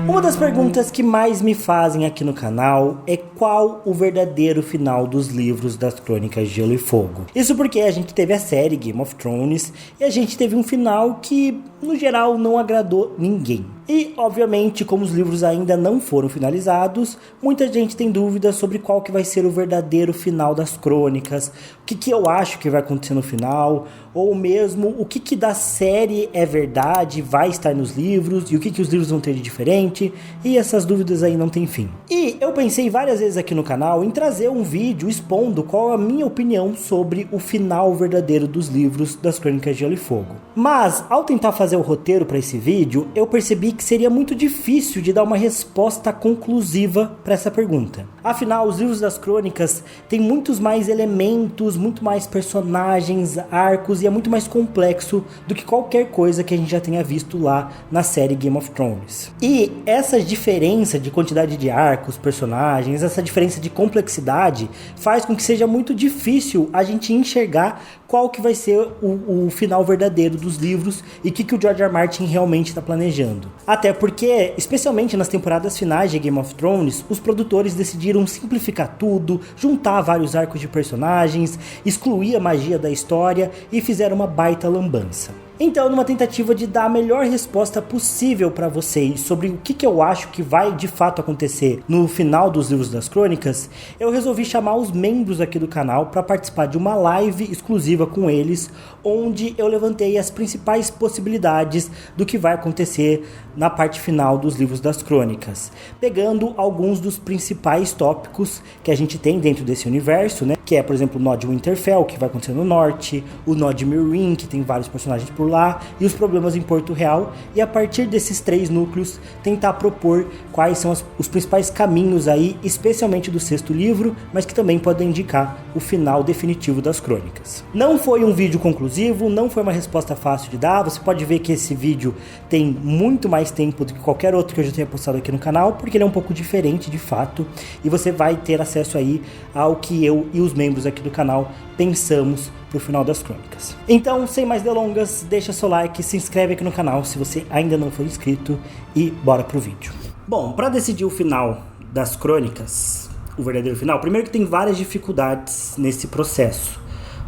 Uma das perguntas que mais me fazem aqui no canal é qual o verdadeiro final dos livros das Crônicas de Gelo e Fogo. Isso porque a gente teve a série Game of Thrones e a gente teve um final que, no geral, não agradou ninguém. E, obviamente, como os livros ainda não foram finalizados, muita gente tem dúvidas sobre qual que vai ser o verdadeiro final das crônicas, o que eu acho que vai acontecer no final, ou mesmo o que da série é verdade, vai estar nos livros, e o que os livros vão ter de diferente, e essas dúvidas aí não tem fim. E eu pensei várias vezes aqui no canal em trazer um vídeo expondo qual a minha opinião sobre o final verdadeiro dos livros das Crônicas de Gelo e Fogo. Mas, ao tentar fazer o roteiro para esse vídeo, eu percebi que seria muito difícil de dar uma resposta conclusiva para essa pergunta. Afinal, os livros das crônicas têm muitos mais elementos, muito mais personagens, arcos, e é muito mais complexo do que qualquer coisa que a gente já tenha visto lá na série Game of Thrones. E essa diferença de quantidade de arcos, personagens, essa diferença de complexidade faz com que seja muito difícil a gente enxergar qual que vai ser o final verdadeiro dos livros e o que o George R. R. Martin realmente está planejando. Até porque, especialmente nas temporadas finais de Game of Thrones, os produtores decidiram simplificar tudo, juntar vários arcos de personagens, excluir a magia da história e fizeram uma baita lambança. Então, numa tentativa de dar a melhor resposta possível para vocês sobre o que eu acho que vai de fato acontecer no final dos livros das crônicas, eu resolvi chamar os membros aqui do canal para participar de uma live exclusiva com eles, onde eu levantei as principais possibilidades do que vai acontecer na parte final dos livros das crônicas, pegando alguns dos principais tópicos que a gente tem dentro desse universo, né? Que é, por exemplo, o nó de Winterfell, que vai acontecer no norte, o nó de Meereen, que tem vários personagens por lá, e os problemas em Porto Real, e a partir desses 3 núcleos tentar propor quais são os principais caminhos aí, especialmente do 6º livro, mas que também podem indicar o final definitivo das crônicas. Não foi um vídeo conclusivo, não foi uma resposta fácil de dar, você pode ver que esse vídeo tem muito mais tempo do que qualquer outro que eu já tenha postado aqui no canal, porque ele é um pouco diferente de fato, e você vai ter acesso aí ao que eu e os membros aqui do canal pensamos pro final das crônicas. Então, sem mais delongas, deixa seu like, se inscreve aqui no canal se você ainda não for inscrito e bora pro vídeo. Bom, para decidir o final das crônicas, o verdadeiro final, primeiro que tem várias dificuldades nesse processo,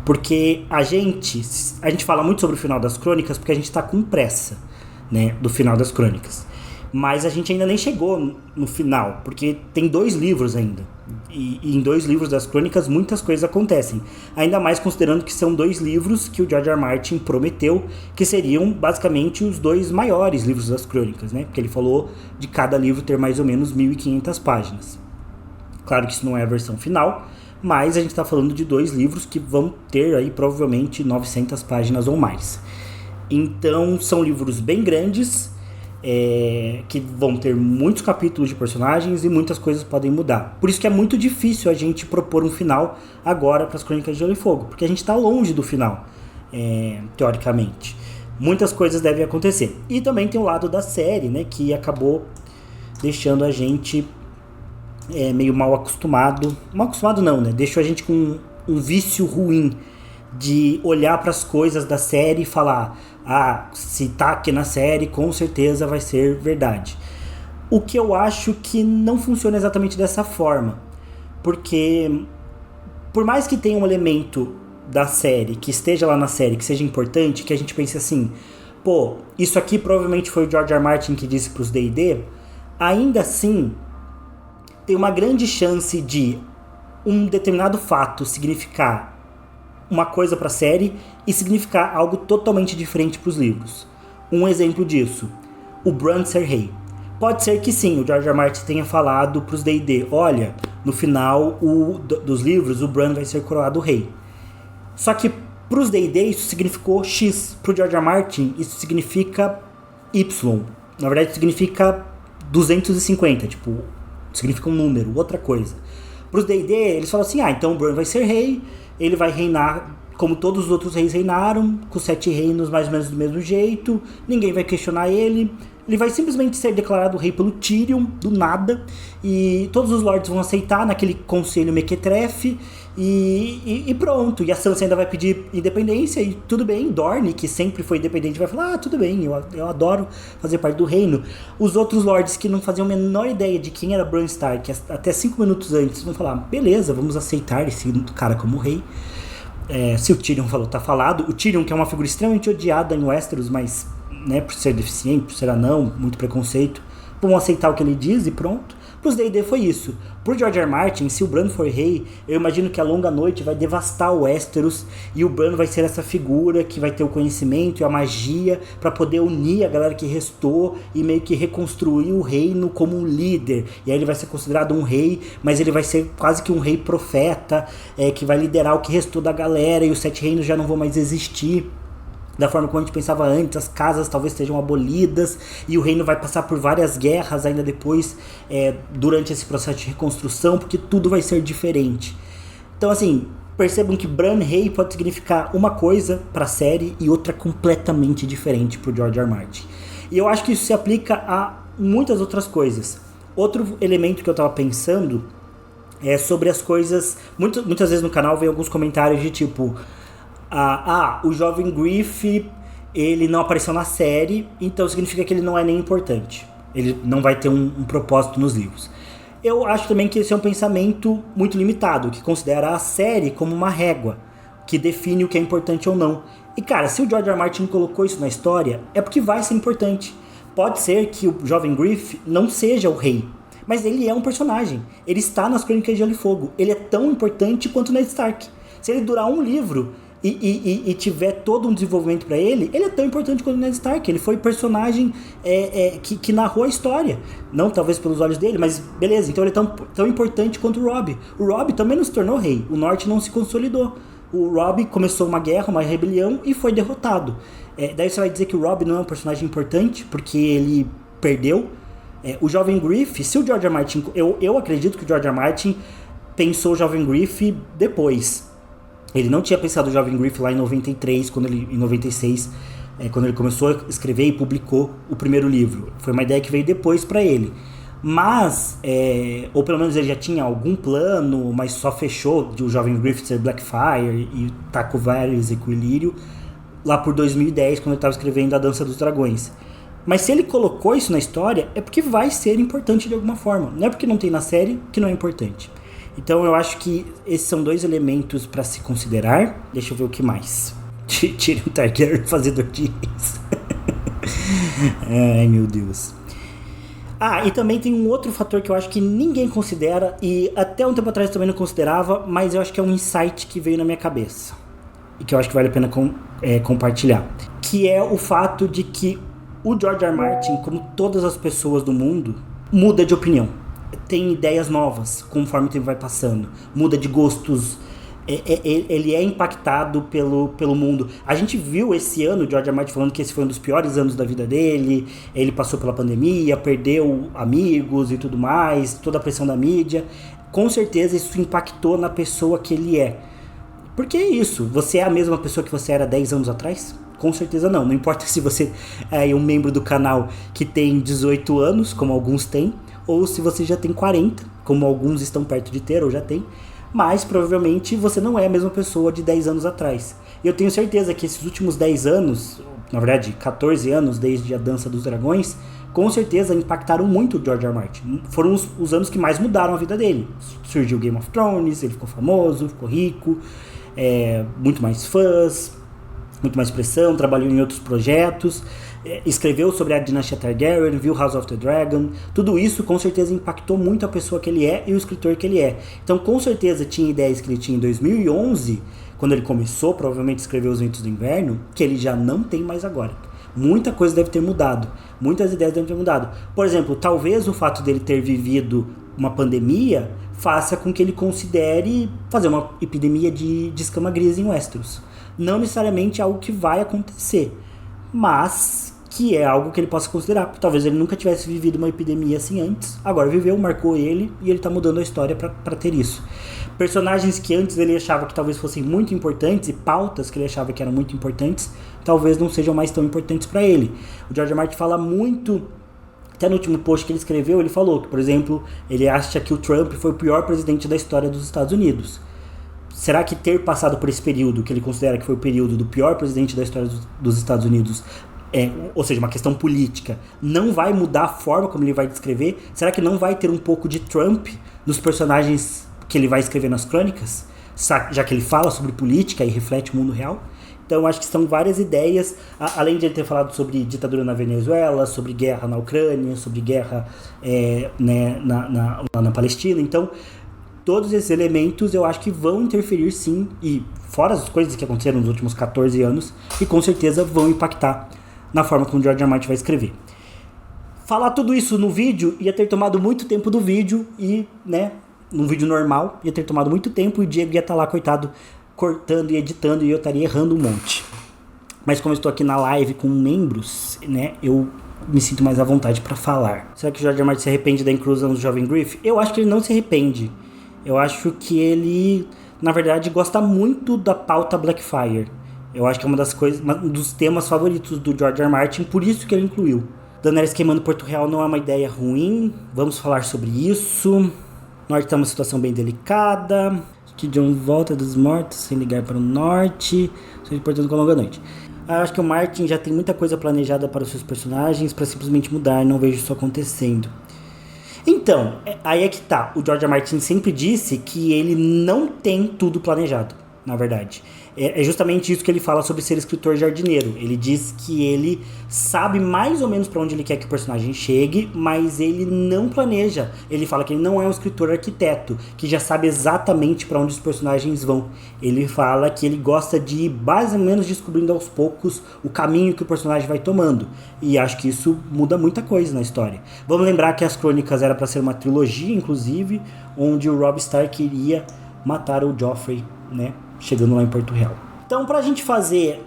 porque a gente fala muito sobre o final das crônicas porque a gente tá com pressa, né, do final das crônicas. Mas a gente ainda nem chegou no final, porque tem 2 livros ainda. E em 2 livros das crônicas muitas coisas acontecem. Ainda mais considerando que são 2 livros que o George R. R. Martin prometeu que seriam basicamente os 2 maiores livros das crônicas, né? Porque ele falou de cada livro ter mais ou menos 1.500 páginas. Claro que isso não é a versão final, mas a gente está falando de 2 livros que vão ter aí provavelmente 900 páginas ou mais. Então são livros bem grandes, que vão ter muitos capítulos de personagens e muitas coisas podem mudar. Por isso que é muito difícil a gente propor um final agora para as Crônicas de Gelo e Fogo, porque a gente está longe do final, teoricamente. Muitas coisas devem acontecer. E também tem o lado da série, né, que acabou deixando a gente meio mal acostumado. Mal acostumado não, né? Deixou a gente com um vício ruim de olhar para as coisas da série e falar: ah, se tá aqui na série, com certeza vai ser verdade. O que eu acho que não funciona exatamente dessa forma, porque por mais que tenha um elemento da série, que esteja lá na série, que seja importante, que a gente pense assim, pô, isso aqui provavelmente foi o George R. R. Martin que disse pros D&D, ainda assim tem uma grande chance de um determinado fato significar uma coisa para a série e significar algo totalmente diferente para os livros. Um exemplo disso, o Bran ser rei. Pode ser que sim, o George R. R. Martin tenha falado para os D&D, olha, no final dos livros o Bran vai ser coroado rei. Só que para os D&D isso significou X, para o George R. R. Martin isso significa Y. Na verdade significa 250, tipo, significa um número, outra coisa. Para os D&D eles falam assim, então o Bran vai ser rei, ele vai reinar como todos os outros reis reinaram, com 7 reinos mais ou menos do mesmo jeito, ninguém vai questionar ele, Ele vai simplesmente ser declarado rei pelo Tyrion, do nada, e todos os lords vão aceitar naquele conselho mequetrefe, e pronto. E a Sansa ainda vai pedir independência, e tudo bem. Dorne, que sempre foi independente, vai falar, tudo bem, eu adoro fazer parte do reino. Os outros lords que não faziam a menor ideia de quem era Bran Stark, até 5 minutos antes, vão falar, beleza, vamos aceitar esse cara como rei. Se o Tyrion falou, tá falado. O Tyrion, que é uma figura extremamente odiada em Westeros, mas, né, por ser deficiente, por ser anão, muito preconceito, vão aceitar o que ele diz e pronto. Pros D&D foi isso. Pro George R. R. Martin, se o Bran for rei, eu imagino que a Longa Noite vai devastar o Westeros, e o Bran vai ser essa figura que vai ter o conhecimento e a magia para poder unir a galera que restou e meio que reconstruir o reino como um líder. E aí ele vai ser considerado um rei, mas ele vai ser quase que um rei profeta, que vai liderar o que restou da galera, e os 7 reinos já não vão mais existir da forma como a gente pensava antes. As casas talvez sejam abolidas, e o reino vai passar por várias guerras ainda depois, durante esse processo de reconstrução, porque tudo vai ser diferente. Então, assim, percebam que Bran rei pode significar uma coisa para a série e outra completamente diferente para o George R. R. Martin. E eu acho que isso se aplica a muitas outras coisas. Outro elemento que eu estava pensando é sobre as coisas. Muitas vezes no canal vem alguns comentários de tipo: o jovem Griff, ele não apareceu na série, então significa que ele não é nem importante. Ele não vai ter um propósito nos livros. Eu acho também que esse é um pensamento muito limitado, que considera a série como uma régua, que define o que é importante ou não. E cara, se o George R. R. Martin colocou isso na história, é porque vai ser importante. Pode ser que o jovem Griff não seja o rei, mas ele é um personagem. Ele está nas Crônicas de Gelo e Fogo. Ele é tão importante quanto Ned Stark. Se ele durar um livro e tiver todo um desenvolvimento pra ele, ele é tão importante quanto o Ned Stark. Ele foi personagem que narrou a história, não talvez pelos olhos dele, mas beleza, então ele é tão importante quanto o Robb. O Robb também não se tornou rei, o Norte não se consolidou. O Robb começou uma guerra, uma rebelião, e foi derrotado. Daí você vai dizer que o Robb não é um personagem importante porque ele perdeu. O jovem Griff, se o George R. R. Martin, eu acredito que o George R. R. Martin pensou o jovem Griff depois. Ele não tinha pensado o jovem Griff lá em 93, em 96, quando ele começou a escrever e publicou o primeiro livro. Foi uma ideia que veio depois para ele. Mas, ou pelo menos ele já tinha algum plano, mas só fechou de o jovem Griff ser Blackfyre e Taco Varys e Coelírio lá por 2010, quando ele estava escrevendo A Dança dos Dragões. Mas se ele colocou isso na história, é porque vai ser importante de alguma forma. Não é porque não tem na série que não é importante. Então eu acho que esses são 2 elementos para se considerar. Deixa eu ver o que mais. Tyrion Targaryen, fazedor de reis. Ai, meu Deus. E também tem um outro fator que eu acho que ninguém considera, e até um tempo atrás também não considerava, mas eu acho que é um insight que veio na minha cabeça e que eu acho que vale a pena compartilhar. Que é o fato de que o George R. R. Martin, como todas as pessoas do mundo, muda de opinião. Tem ideias novas conforme o tempo vai passando, muda de gostos, ele é impactado pelo mundo. A gente viu esse ano o George R. R. Martin falando que esse foi um dos piores anos da vida dele. Ele passou pela pandemia, perdeu amigos e tudo mais, toda a pressão da mídia. Com certeza isso impactou na pessoa que ele é. Porque é isso, você é a mesma pessoa que você era 10 anos atrás? Com certeza não importa se você é um membro do canal que tem 18 anos, como alguns têm, ou se você já tem 40, como alguns estão perto de ter ou já tem, mas provavelmente você não é a mesma pessoa de 10 anos atrás. E eu tenho certeza que esses últimos 10 anos, na verdade 14 anos desde A Dança dos Dragões, com certeza impactaram muito o George R. R. Martin. Foram os anos que mais mudaram a vida dele. Surgiu Game of Thrones, ele ficou famoso, ficou rico, muito mais fãs, muito mais pressão, trabalhou em outros projetos, escreveu sobre a dinastia Targaryen, viu House of the Dragon. Tudo isso com certeza impactou muito a pessoa que ele é e o escritor que ele é. Então com certeza tinha ideias que ele tinha em 2011, quando ele começou provavelmente a escrever Os Ventos do Inverno, que ele já não tem mais agora. Muita coisa deve ter mudado, muitas ideias devem ter mudado. Por exemplo, talvez o fato dele ter vivido uma pandemia faça com que ele considere fazer uma epidemia de escama gris em Westeros. Não necessariamente algo que vai acontecer, mas que é algo que ele possa considerar, porque talvez ele nunca tivesse vivido uma epidemia assim antes, agora viveu, marcou ele, e ele tá mudando a história pra ter isso. Personagens que antes ele achava que talvez fossem muito importantes, e pautas que ele achava que eram muito importantes, talvez não sejam mais tão importantes pra ele. O George R. R. Martin fala muito, até no último post que ele escreveu, ele falou que, por exemplo, ele acha que o Trump foi o pior presidente da história dos Estados Unidos. Será que ter passado por esse período, que ele considera que foi o período do pior presidente da história dos Estados Unidos, ou seja, uma questão política, não vai mudar a forma como ele vai descrever? Será que não vai ter um pouco de Trump nos personagens que ele vai escrever nas crônicas? Já que ele fala sobre política e reflete o mundo real? Então, acho que são várias ideias, além de ele ter falado sobre ditadura na Venezuela, sobre guerra na Ucrânia, sobre guerra lá na Palestina. Então, todos esses elementos eu acho que vão interferir sim, e fora as coisas que aconteceram nos últimos 14 anos, e com certeza vão impactar na forma como o George R. R. Martin vai escrever. Falar tudo isso no vídeo ia ter tomado muito tempo do vídeo, e, num vídeo normal, ia ter tomado muito tempo, e o Diego ia estar lá, coitado, cortando e editando, e eu estaria errando um monte. Mas como eu estou aqui na live com membros, eu me sinto mais à vontade para falar. Será que o George R. R. Martin se arrepende da inclusão do jovem Griff? Eu acho que ele não se arrepende. Eu acho que ele, na verdade, gosta muito da pauta Blackfire. Eu acho que é um dos temas favoritos do George R. R. Martin, por isso que ele incluiu. Daenerys queimando Porto Real não é uma ideia ruim, vamos falar sobre isso. Norte está uma situação bem delicada, que Jon volta dos mortos sem ligar para o norte, seja portanto com a longa noite. Eu acho que o Martin já tem muita coisa planejada para os seus personagens, para simplesmente mudar, não vejo isso acontecendo. Então, aí é que tá. O George R. R. Martin sempre disse que ele não tem tudo planejado, na verdade. É justamente isso que ele fala sobre ser escritor jardineiro. Ele diz que ele sabe mais ou menos para onde ele quer que o personagem chegue, mas ele não planeja. Ele fala que ele não é um escritor arquiteto, que já sabe exatamente para onde os personagens vão. Ele fala que ele gosta de ir mais ou menos descobrindo aos poucos o caminho que o personagem vai tomando. E acho que isso muda muita coisa na história. Vamos lembrar que as crônicas era para ser uma trilogia, inclusive, onde o Robb Stark iria matar o Joffrey, chegando lá em Porto Real. Então, pra gente fazer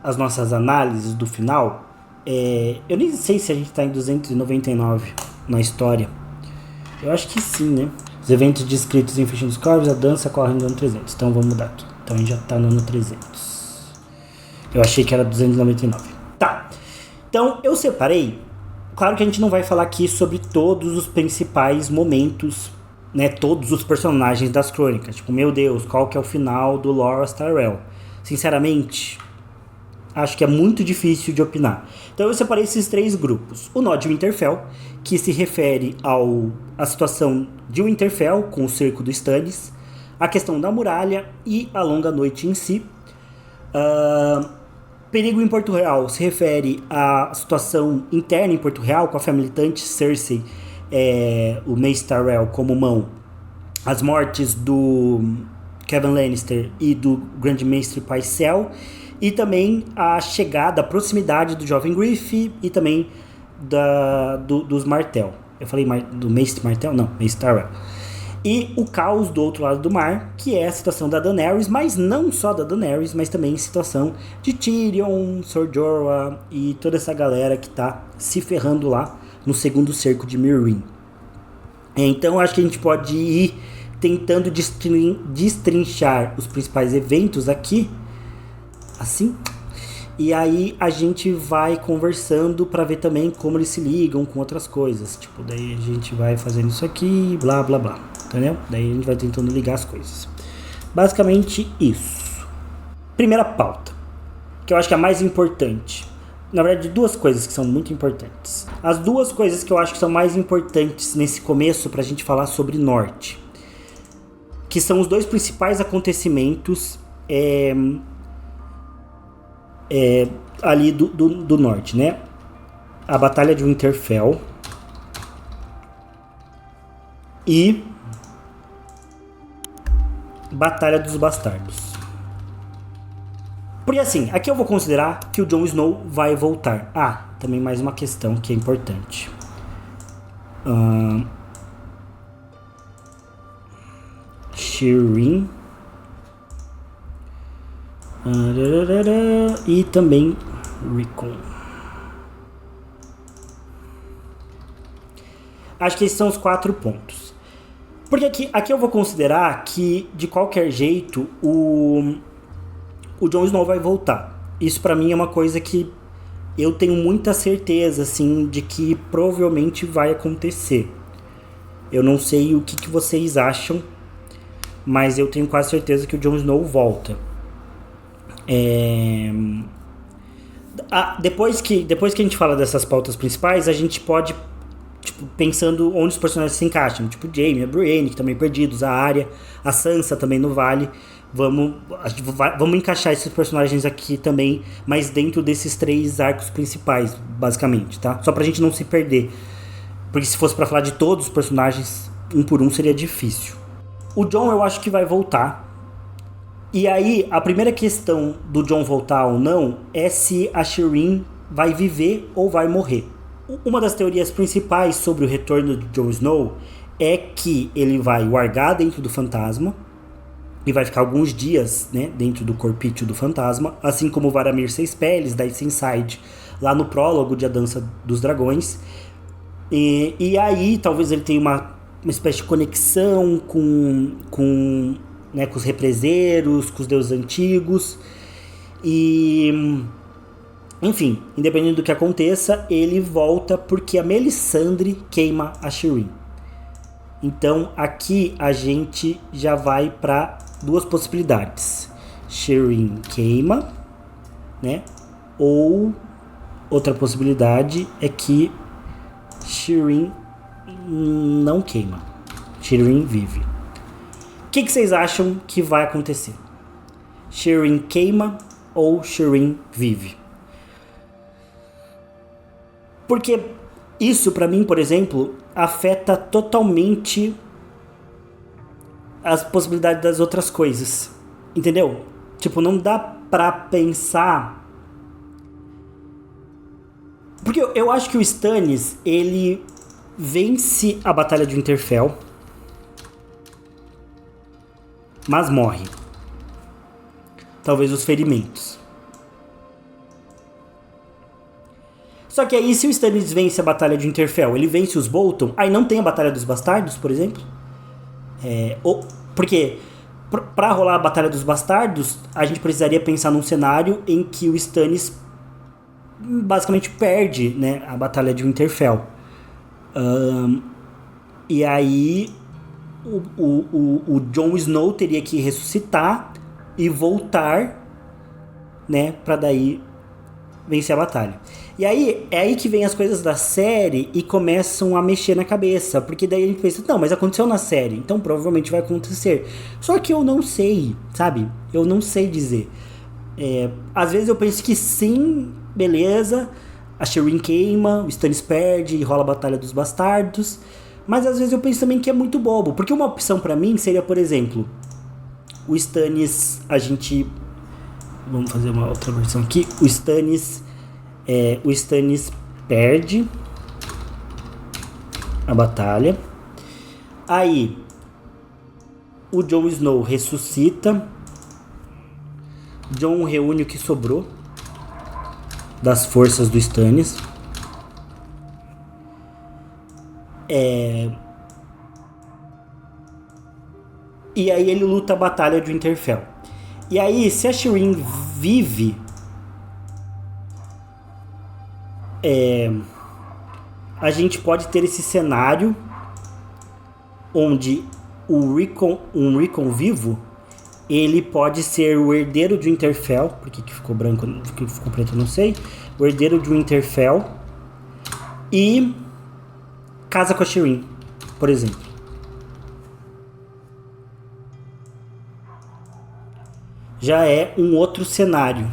as nossas análises do final, eu nem sei se a gente tá em 299 na história. Eu acho que sim, Os eventos descritos em Fechando os Corvos, a dança corre no ano 300. Então, vamos mudar aqui. Então, a gente já tá no ano 300. Eu achei que era 299. Tá. Então, eu separei. Claro que a gente não vai falar aqui sobre todos os principais momentos, todos os personagens das crônicas. Tipo, meu Deus, qual que é o final do Loras Tyrell? Sinceramente, acho que é muito difícil de opinar. Então eu separei esses 3 grupos. O nó de Winterfell, que se refere à situação de Winterfell com o cerco do Stannis, a questão da muralha e a longa noite em si. Perigo em Porto Real se refere à situação interna em Porto Real, com a fé militante Cersei, o Mace Tyrell como mão, as mortes do Kevan Lannister e do Grande Mestre Pycelle, e também a chegada, a proximidade do jovem Griff e também dos Martell. Eu falei do Mace Martell? Não, Mace Tyrell. E o caos do outro lado do mar, que é a situação da Daenerys, mas não só da Daenerys, mas também a situação de Tyrion, Ser Jorah e toda essa galera que tá se ferrando lá no segundo cerco de Meereen. Então acho que a gente pode ir tentando destrinchar os principais eventos aqui, assim, e aí a gente vai conversando para ver também como eles se ligam com outras coisas. Tipo, daí a gente vai fazendo isso aqui, blá blá blá, entendeu? Daí a gente vai tentando ligar as coisas. Basicamente isso. Primeira pauta, que eu acho que é a mais importante. Na verdade, 2 coisas que são muito importantes. As 2 coisas que eu acho que são mais importantes nesse começo pra gente falar sobre Norte, que são os 2 principais acontecimentos ali do Norte, A Batalha de Winterfell e Batalha dos Bastardos. Porque assim, aqui eu vou considerar que o Jon Snow vai voltar. Também mais uma questão que é importante. Shireen. E também Rickon. acho que esses são os 4 pontos. Porque aqui eu vou considerar que, de qualquer jeito, o Jon Snow vai voltar. Isso pra mim é uma coisa que eu tenho muita certeza, assim, de que provavelmente vai acontecer. Eu não sei o que vocês acham, mas eu tenho quase certeza que o Jon Snow volta. Depois que a gente fala dessas pautas principais, a gente pode, tipo, pensando onde os personagens se encaixam. Tipo, o Jaime, a Brienne, que também perdidos, a Arya, a Sansa também no Vale. Vamos encaixar esses personagens aqui também, mas dentro desses 3 arcos principais, basicamente, tá? Só pra gente não se perder. Porque se fosse pra falar de todos os personagens, um por um, seria difícil. O Jon eu acho que vai voltar. E aí, a primeira questão do Jon voltar ou não é se a Shireen vai viver ou vai morrer. Uma das teorias principais sobre o retorno de Jon Snow é que ele vai wargar dentro do fantasma e vai ficar alguns dias, né, dentro do corpício do fantasma, assim como o Varamir Seis Peles, da Inside, lá no prólogo de A Dança dos Dragões. E aí, talvez ele tenha uma espécie de conexão com os represeiros, com os deuses antigos. E, enfim, independente do que aconteça, ele volta porque a Melisandre queima a Shireen. Então, aqui a gente já vai para 2 possibilidades. Shireen queima, né? Ou outra possibilidade é que Shireen não queima. Shireen vive. O que vocês acham que vai acontecer? Shireen queima ou Shireen vive? Porque isso, pra mim, por exemplo, afeta totalmente as possibilidades das outras coisas. Entendeu? Tipo, não dá pra pensar... Porque eu acho que o Stannis, ele vence a Batalha de Winterfell, mas morre. Talvez os ferimentos. Só que aí, se o Stannis vence a Batalha de Winterfell, ele vence os Bolton, aí não tem a Batalha dos Bastardos, por exemplo? Porque pra rolar a Batalha dos Bastardos, a gente precisaria pensar num cenário em que o Stannis basicamente perde, né, a Batalha de Winterfell. E aí o Jon Snow teria que ressuscitar e voltar, né, pra daí vencer a batalha. E aí é aí que vem as coisas da série e começam a mexer na cabeça, porque daí a gente pensa, não, mas aconteceu na série, então provavelmente vai acontecer. Só que eu não sei, sabe? Eu não sei dizer. Às vezes eu penso que sim, beleza, a Shireen queima, o Stannis perde e rola a Batalha dos Bastardos, mas às vezes eu penso também que é muito bobo, porque uma opção pra mim seria, por exemplo, o Stannis, vamos fazer uma outra versão aqui, o Stannis perde a batalha, aí o Jon Snow ressuscita, Jon reúne o que sobrou das forças do Stannis, e aí ele luta a batalha de Winterfell. E aí, se a Shireen vive, a gente pode ter esse cenário onde um Rickon vivo, ele pode ser o herdeiro de Winterfell, porque que ficou branco, porque ficou preto, eu não sei, o herdeiro de Winterfell, e casa com a Shireen, por exemplo. Já é um outro cenário.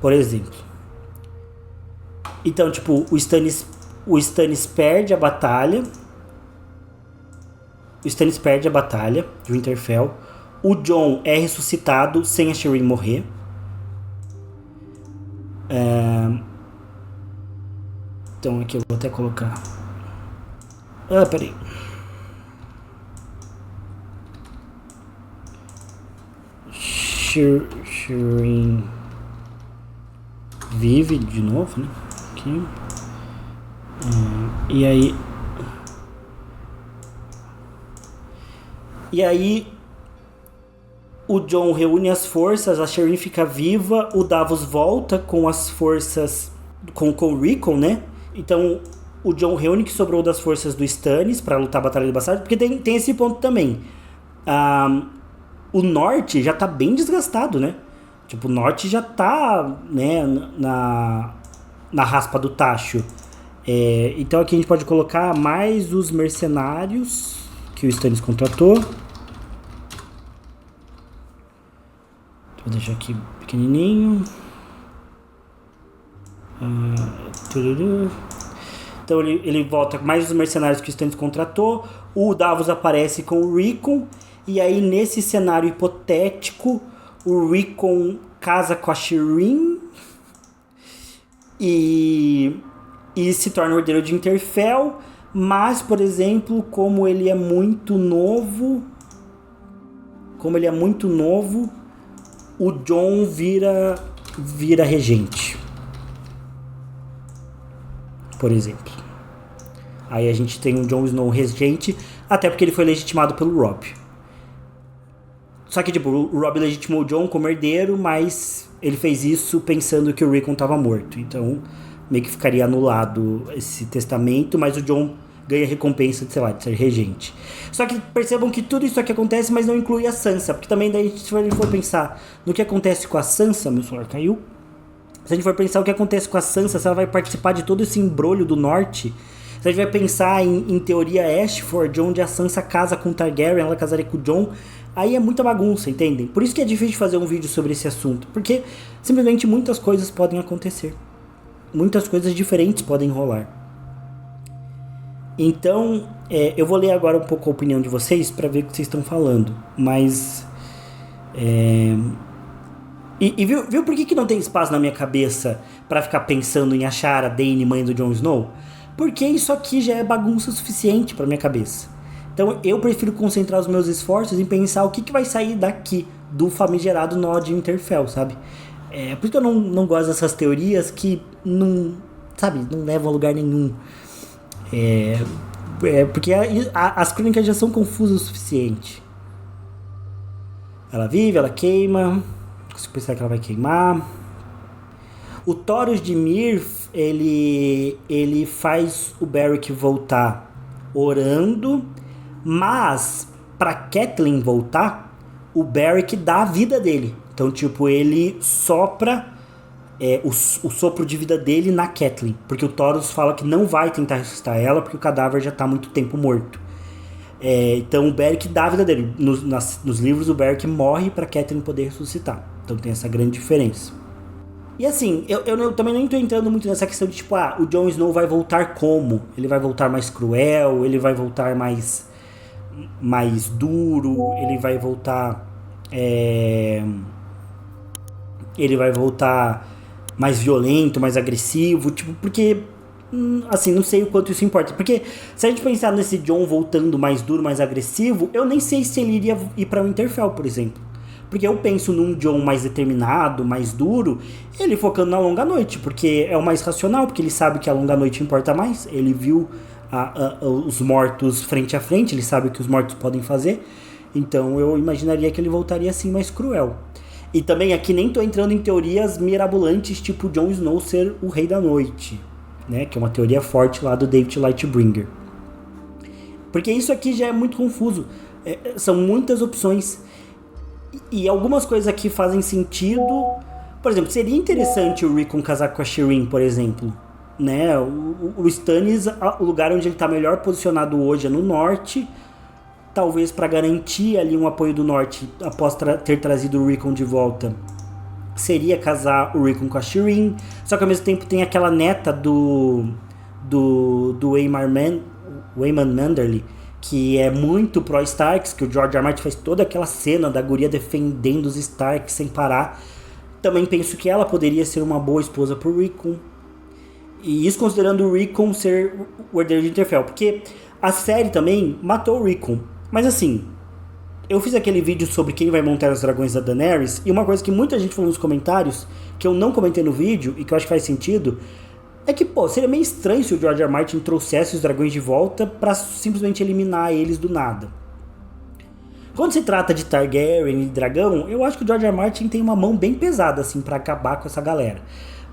Por exemplo. Então, tipo, o Stannis perde a batalha. O Stannis perde a batalha de Winterfell. O Jon é ressuscitado sem a Shireen morrer. Então aqui eu vou até colocar. Peraí. Shireen vive de novo, né? Aqui. E aí... E aí... O Jon reúne as forças, a Shireen fica viva, o Davos volta com as forças... Com o Rickon, né? Então, o Jon reúne o que sobrou das forças do Stannis pra lutar a Batalha de Bastard, porque tem esse ponto também. O norte já tá bem desgastado, né? Tipo, o norte já tá, né, na raspa do tacho. Então aqui a gente pode colocar mais os mercenários que o Stannis contratou. Vou deixar aqui pequenininho. Então ele volta com mais os mercenários que o Stannis contratou. O Davos aparece com o Rickon. E aí nesse cenário hipotético, o Rickon casa com a Shireen e se torna o herdeiro de Winterfell. Mas, por exemplo, como ele é muito novo, o Jon vira regente, por exemplo. Aí a gente tem um Jon Snow regente, até porque ele foi legitimado pelo Robb. Só que, tipo, o Robb legitimou o Jon como herdeiro, mas ele fez isso pensando que o Rickon estava morto. Então, meio que ficaria anulado esse testamento, mas o Jon ganha recompensa de, sei lá, de ser regente. Só que percebam que tudo isso aqui acontece, mas não inclui a Sansa, porque também daí se a gente for pensar no que acontece com a Sansa, meu celular caiu. Se a gente for pensar o que acontece com a Sansa, se ela vai participar de todo esse embrolho do norte, se a gente vai pensar em teoria Ashford, onde a Sansa casa com o Targaryen, ela casaria com o Jon, aí é muita bagunça, entendem? Por isso que é difícil fazer um vídeo sobre esse assunto, porque simplesmente muitas coisas podem acontecer. Muitas coisas diferentes podem rolar. Então, eu vou ler agora um pouco a opinião de vocês para ver o que vocês estão falando. Mas... viu por que não tem espaço na minha cabeça para ficar pensando em achar a Dany mãe do Jon Snow? Porque isso aqui já é bagunça suficiente para minha cabeça. Então eu prefiro concentrar os meus esforços em pensar o que vai sair daqui do famigerado nó de Winterfell, sabe? Por isso que eu não gosto dessas teorias que não levam a lugar nenhum. Porque as crônicas já são confusas o suficiente. Ela vive, ela queima. Consigo pensar que ela vai queimar. O Thoros de Mirth, ele faz o Beric voltar orando, mas pra Catelyn voltar, o Beric dá a vida dele. Então, tipo, ele sopra o sopro de vida dele na Catelyn, porque o Thoros fala que não vai tentar ressuscitar ela, porque o cadáver já tá há muito tempo morto. Então o Beric dá a vida dele. Nos livros o Beric morre pra Catelyn poder ressuscitar. Então tem essa grande diferença. E assim, eu também não tô entrando muito nessa questão de tipo, o Jon Snow vai voltar como? Ele vai voltar mais cruel? Ele vai voltar mais duro? Ele vai voltar mais violento, mais agressivo? Tipo, porque assim, não sei o quanto isso importa. Porque se a gente pensar nesse Jon voltando mais duro, mais agressivo, eu nem sei se ele iria ir pra Winterfell, por exemplo. Porque eu penso num Jon mais determinado, mais duro, ele focando na longa noite, porque é o mais racional, porque ele sabe que a longa noite importa mais. Ele viu os mortos frente a frente, ele sabe o que os mortos podem fazer. Então eu imaginaria que ele voltaria assim mais cruel. E também aqui nem tô entrando em teorias mirabolantes, tipo Jon Snow ser o Rei da Noite, né? Que é uma teoria forte lá do David Lightbringer. Porque isso aqui já é muito confuso. São muitas opções. E algumas coisas aqui fazem sentido. Por exemplo, seria interessante o Rickon casar com a Shireen, por exemplo. Né? O Stannis, o lugar onde ele está melhor posicionado hoje é no norte. Talvez para garantir ali um apoio do norte, após ter trazido o Rickon de volta, seria casar o Rickon com a Shireen. Só que ao mesmo tempo tem aquela neta do Waymond Manderly, que é muito pró-Starks, que o George R. R. Martin faz toda aquela cena da guria defendendo os Starks sem parar. Também penso que ela poderia ser uma boa esposa pro Rickon. E isso considerando o Rickon ser o herdeiro de Winterfell, porque a série também matou o Rickon. Mas assim, eu fiz aquele vídeo sobre quem vai montar os dragões da Daenerys, e uma coisa que muita gente falou nos comentários, que eu não comentei no vídeo, e que eu acho que faz sentido, É que, pô, seria meio estranho se o George R. R. Martin trouxesse os dragões de volta pra simplesmente eliminar eles do nada. Quando se trata de Targaryen e dragão, eu acho que o George R. R. Martin tem uma mão bem pesada, assim, pra acabar com essa galera.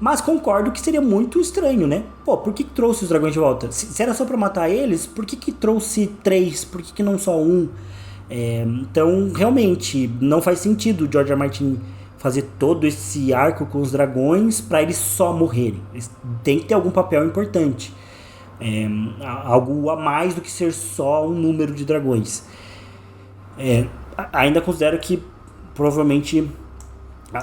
Mas concordo que seria muito estranho, né? Pô, por que trouxe os dragões de volta? Se era só pra matar eles, por que trouxe 3? Por que não só um? Então, realmente, não faz sentido o George R. R. Martin fazer todo esse arco com os dragões pra eles só morrerem. Eles têm que ter algum papel importante. Algo a mais do que ser só um número de dragões. Ainda considero que provavelmente,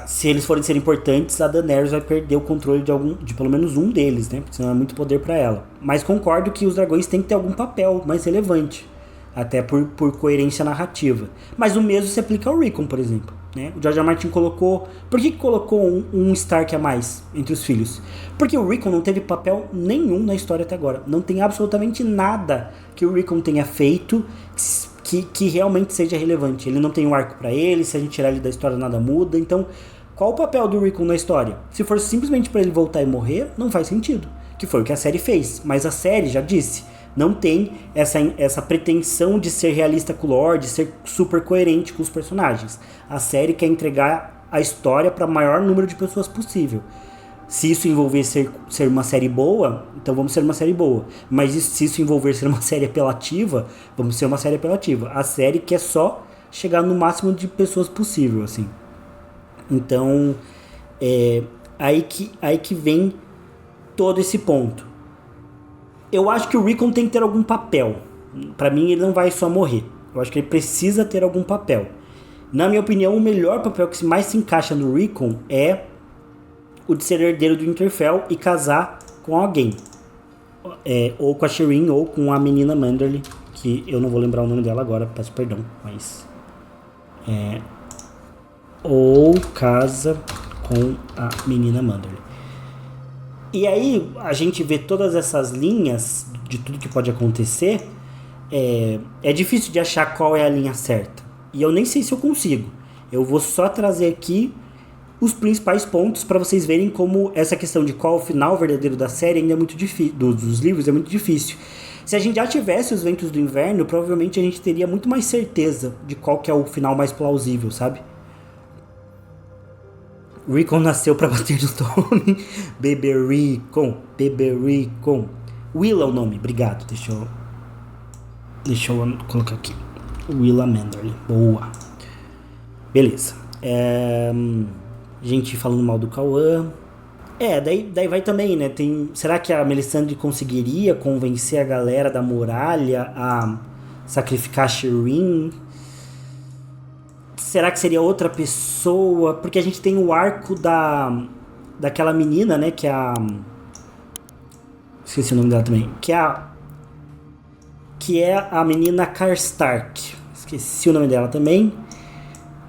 se eles forem ser importantes, a Daenerys vai perder o controle de pelo menos um deles, né? Porque senão é muito poder pra ela. Mas concordo que os dragões têm que ter algum papel mais relevante, até por coerência narrativa. Mas o mesmo se aplica ao Rickon, por exemplo, né? O George R. R. Martin colocou... Por que colocou um Stark a mais entre os filhos? Porque o Rickon não teve papel nenhum na história até agora. Não tem absolutamente nada que o Rickon tenha feito que realmente seja relevante. Ele não tem um arco pra ele, se a gente tirar ele da história nada muda. Então, qual o papel do Rickon na história? Se for simplesmente pra ele voltar e morrer, não faz sentido. Que foi o que a série fez. Mas a série, já disse, não tem essa pretensão de ser realista com o lore, de ser super coerente com os personagens. A série quer entregar a história para o maior número de pessoas possível. Se isso envolver ser uma série boa, então vamos ser uma série boa. Mas se isso envolver ser uma série apelativa, vamos ser uma série apelativa. A série quer só chegar no máximo de pessoas possível, assim. Então, aí que vem todo esse ponto. Eu acho que o Rickon tem que ter algum papel. Pra mim, ele não vai só morrer. Eu acho que ele precisa ter algum papel. Na minha opinião, o melhor papel que mais se encaixa no Rickon é o de ser herdeiro do Winterfell e casar com alguém. Ou com a Shireen, ou com a menina Manderly, que eu não vou lembrar o nome dela agora, peço perdão, mas... ou casa com a menina Manderly. E aí, a gente vê todas essas linhas de tudo que pode acontecer. É difícil de achar qual é a linha certa. E eu nem sei se eu consigo. Eu vou só trazer aqui os principais pontos para vocês verem como essa questão de qual é o final verdadeiro da série ainda é muito difícil, dos livros é muito difícil. Se a gente já tivesse os Ventos do Inverno, provavelmente a gente teria muito mais certeza de qual que é o final mais plausível, sabe? Rickon nasceu pra bater no Tommen. Bebê Rickon. Will é o nome, obrigado. Deixa eu colocar aqui. Willa Manderly. Boa. Beleza. Gente falando mal do Cauã. Daí vai também, né? Será que a Melisandre conseguiria convencer a galera da muralha a sacrificar a Shireen? Será que seria outra pessoa? Porque a gente tem o arco daquela menina, né? Que é a... Esqueci o nome dela também. Que é a menina Karstark. Esqueci o nome dela também.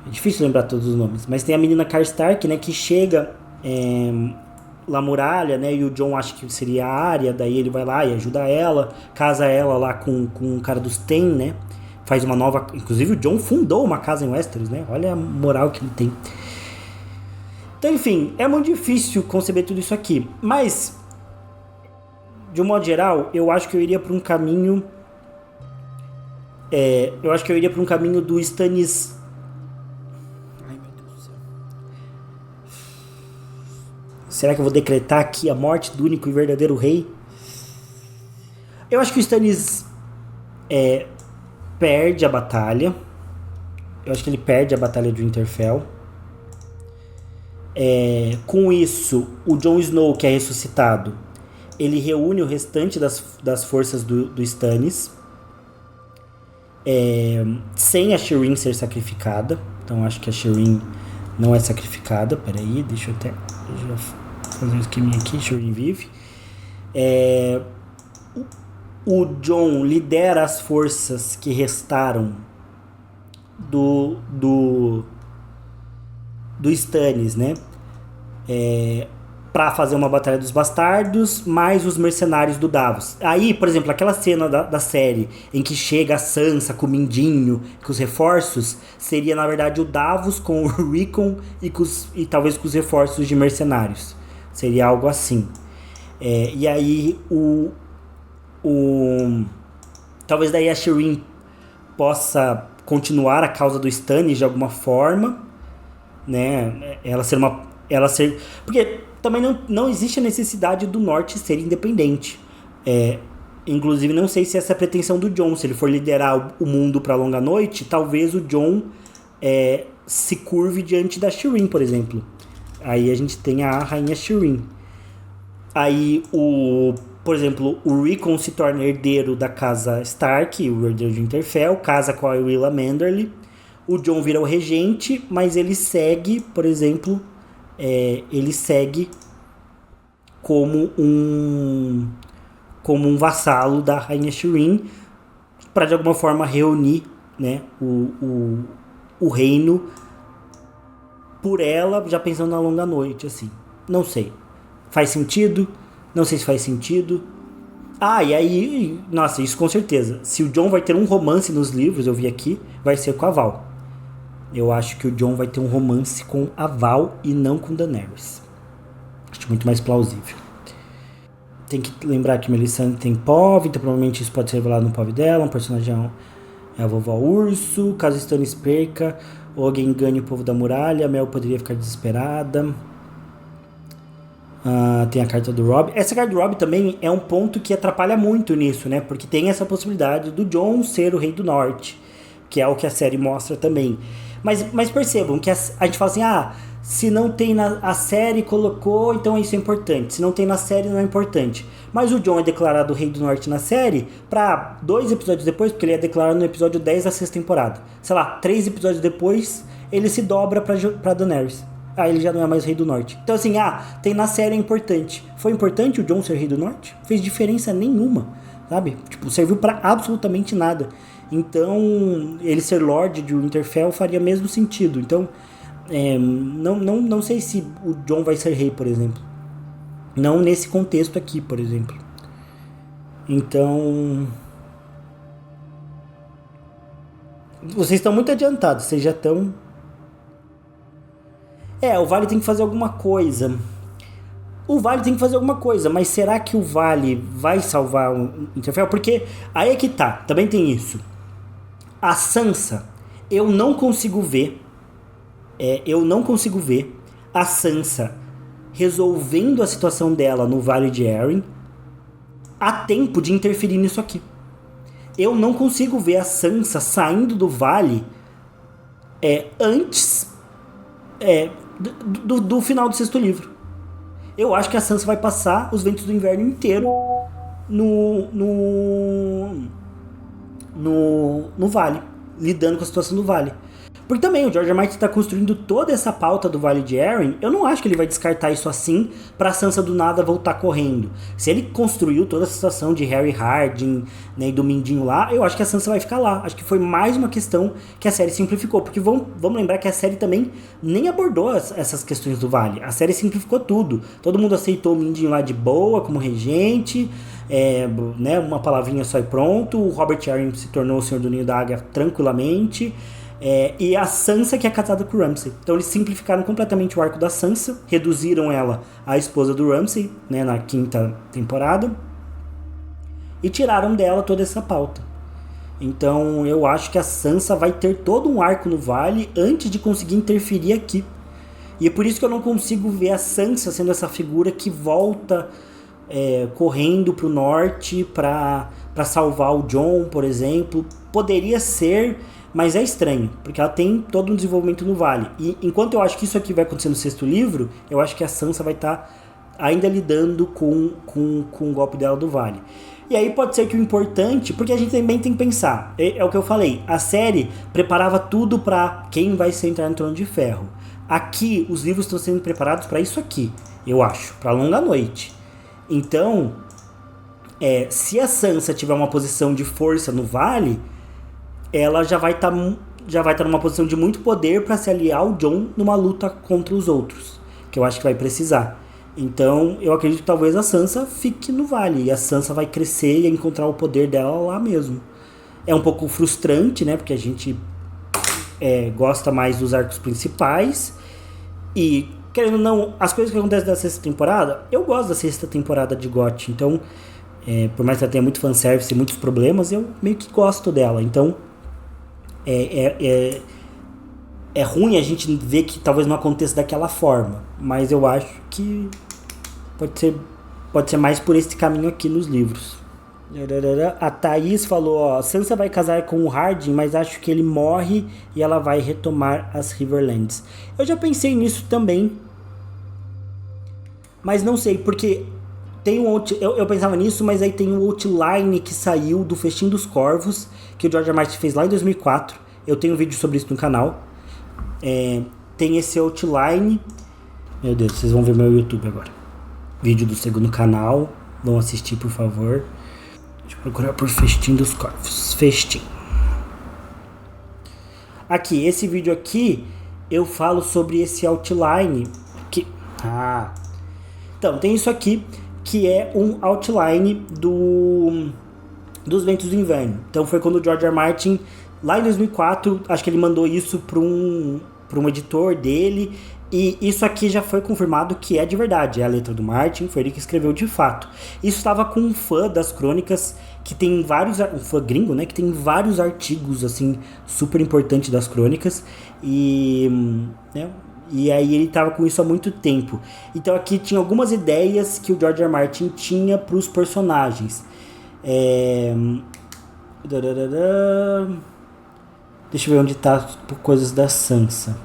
É difícil lembrar todos os nomes. Mas tem a menina Karstark, né? Que chega na muralha, né? E o Jon acha que seria a Arya. Daí ele vai lá e ajuda ela. Casa ela lá com o cara dos Ten, né? Faz uma nova... Inclusive o Jon fundou uma casa em Westeros, né? Olha a moral que ele tem. Então, enfim, é muito difícil conceber tudo isso aqui. Mas, de um modo geral, eu acho que eu iria para um caminho... eu acho que eu iria para um caminho do Stannis... Ai, meu Deus do céu. Será que eu vou decretar aqui a morte do único e verdadeiro rei? Eu acho que o Stannis... perde a batalha. Eu acho que ele perde a batalha de Winterfell. Com isso, o Jon Snow, que é ressuscitado, ele reúne o restante das forças do Stannis, sem a Shireen ser sacrificada. Então acho que a Shireen não é sacrificada. Peraí, deixa eu fazer um esqueminha aqui. Shireen vive. O Jon lidera as forças que restaram do Stannis, né? Pra fazer uma batalha dos bastardos, mais os mercenários do Davos. Aí, por exemplo, aquela cena da série em que chega a Sansa com o Mindinho, com os reforços, seria na verdade o Davos com o Rickon e talvez com os reforços de mercenários. Seria algo assim. E aí talvez daí a Shireen possa continuar a causa do Stannis de alguma forma, né? Porque também não existe a necessidade do Norte ser independente. Inclusive, não sei se essa é a pretensão do Jon. Se ele for liderar o mundo para a longa noite, talvez o Jon se curve diante da Shireen, por exemplo. Aí a gente tem a rainha Shireen. Aí, por exemplo, o Rickon se torna herdeiro da casa Stark, o herdeiro de Winterfell, casa com a Willa Manderly. O Jon vira o regente, mas ele segue, por exemplo, como um vassalo da rainha Shireen, para de alguma forma reunir, né, o reino por ela, já pensando na longa noite, assim. Não sei. Faz sentido? Não sei se faz sentido. E aí, nossa, isso com certeza. Se o Jon vai ter um romance nos livros, eu vi aqui, vai ser com a Val. Eu acho que o Jon vai ter um romance com a Val e não com Daenerys. Acho muito mais plausível. Tem que lembrar que Melisandre tem POV, então provavelmente isso pode ser revelado no POV dela. Um personagem é a vovó Urso. Caso Stannis perca ou alguém ganhe o povo da muralha, a Mel poderia ficar desesperada. Tem a carta do Robb. Essa carta do Robb também é um ponto que atrapalha muito nisso, né? Porque tem essa possibilidade do Jon ser o rei do norte, que é o que a série mostra também. Mas percebam que a gente fala assim, se não tem a série colocou, então isso é importante. Se não tem na série, não é importante. Mas o Jon é declarado o rei do norte na série pra 2 episódios depois, porque ele é declarado no episódio 10 da 6ª temporada. Sei lá, 3 episódios depois, ele se dobra pra Daenerys. Ele já não é mais o rei do norte. Então assim, tem na série, é importante. Foi importante o Jon ser rei do norte? Fez diferença nenhuma, sabe? Tipo, serviu pra absolutamente nada. Então, ele ser Lorde de Winterfell faria mesmo sentido. Então, não sei se o Jon vai ser rei, por exemplo. Não nesse contexto aqui, por exemplo. Então, vocês estão muito adiantados. Vocês já estão... o Vale tem que fazer alguma coisa. Mas será que o Vale vai salvar o Winterfell? Porque aí é que tá, também tem isso. A Sansa, eu não consigo ver a Sansa resolvendo a situação dela no Vale de Arryn a tempo de interferir nisso aqui. Eu não consigo ver a Sansa saindo do Vale antes do final do 6º livro. Eu acho que a Sansa vai passar os Ventos do Inverno inteiro no Vale, lidando com a situação do Vale. Porque também o George R. R. Martin está construindo toda essa pauta do Vale de Arryn. Eu não acho que ele vai descartar isso assim pra Sansa do nada voltar correndo. Se ele construiu toda a situação de Harry Hardyng, né, e do Mindinho lá, eu acho que a Sansa vai ficar lá. Acho que foi mais uma questão que a série simplificou. Porque vamos lembrar que a série também nem abordou essas questões do Vale. A série simplificou tudo. Todo mundo aceitou o Mindinho lá de boa, como regente. Né, uma palavrinha só e pronto. O Robert Arryn se tornou o Senhor do Ninho da Águia tranquilamente. E a Sansa que é casada com o Ramsay. Então eles simplificaram completamente o arco da Sansa, reduziram ela à esposa do Ramsay, né, na 5ª temporada, e tiraram dela toda essa pauta. Então eu acho que a Sansa vai ter todo um arco no Vale antes de conseguir interferir aqui. E é por isso que eu não consigo ver a Sansa sendo essa figura que volta correndo pro norte para salvar o Jon, por exemplo. Poderia ser, mas é estranho, porque ela tem todo um desenvolvimento no Vale. E enquanto eu acho que isso aqui vai acontecer no 6º livro, eu acho que a Sansa vai estar ainda lidando com o golpe dela do Vale. E aí pode ser que o importante, porque a gente também tem que pensar, é o que eu falei, a série preparava tudo para quem vai se entrar no Trono de Ferro. Aqui, os livros estão sendo preparados para isso aqui, eu acho, para a longa noite. Então, se a Sansa tiver uma posição de força no Vale, ela já vai estar numa posição de muito poder para se aliar ao Jon numa luta contra os outros, que eu acho que vai precisar. Então eu acredito que talvez a Sansa fique no Vale, e a Sansa vai crescer e encontrar o poder dela lá mesmo. É um pouco frustrante, né, porque a gente gosta mais dos arcos principais, e querendo ou não, as coisas que acontecem da sexta temporada, eu gosto da sexta temporada de GOT, então, por mais que ela tenha muito fanservice e muitos problemas, eu meio que gosto dela, então é ruim a gente ver que talvez não aconteça daquela forma, mas eu acho que pode ser mais por esse caminho aqui nos livros. A Thaís falou, ó, Sansa vai casar com o Hardin, mas acho que ele morre e ela vai retomar as Riverlands. Eu já pensei nisso também, mas não sei, porque tem eu pensava nisso, mas aí tem um outline que saiu do Festim dos Corvos, que o George R. R. Martin fez lá em 2004. Eu tenho um vídeo sobre isso no canal. Tem esse outline. Meu Deus, vocês vão ver meu YouTube agora. Vídeo do segundo canal. Vão assistir, por favor. Deixa eu procurar por Festim dos Corvos. Festim. Aqui, esse vídeo aqui, eu falo sobre esse outline. Então, tem isso aqui, que é um outline dos Ventos do Inverno. Então, foi quando o George R. R. Martin, lá em 2004, acho que ele mandou isso para um editor dele. E isso aqui já foi confirmado que é de verdade, é a letra do Martin, foi ele que escreveu de fato. Isso estava com um fã das crônicas, que tem vários, um fã gringo, né, que tem vários artigos, assim, super importantes das crônicas, e aí ele estava com isso há muito tempo. Então aqui tinha algumas ideias que o George R. R. Martin tinha para os personagens. Deixa eu ver onde tá coisas da Sansa.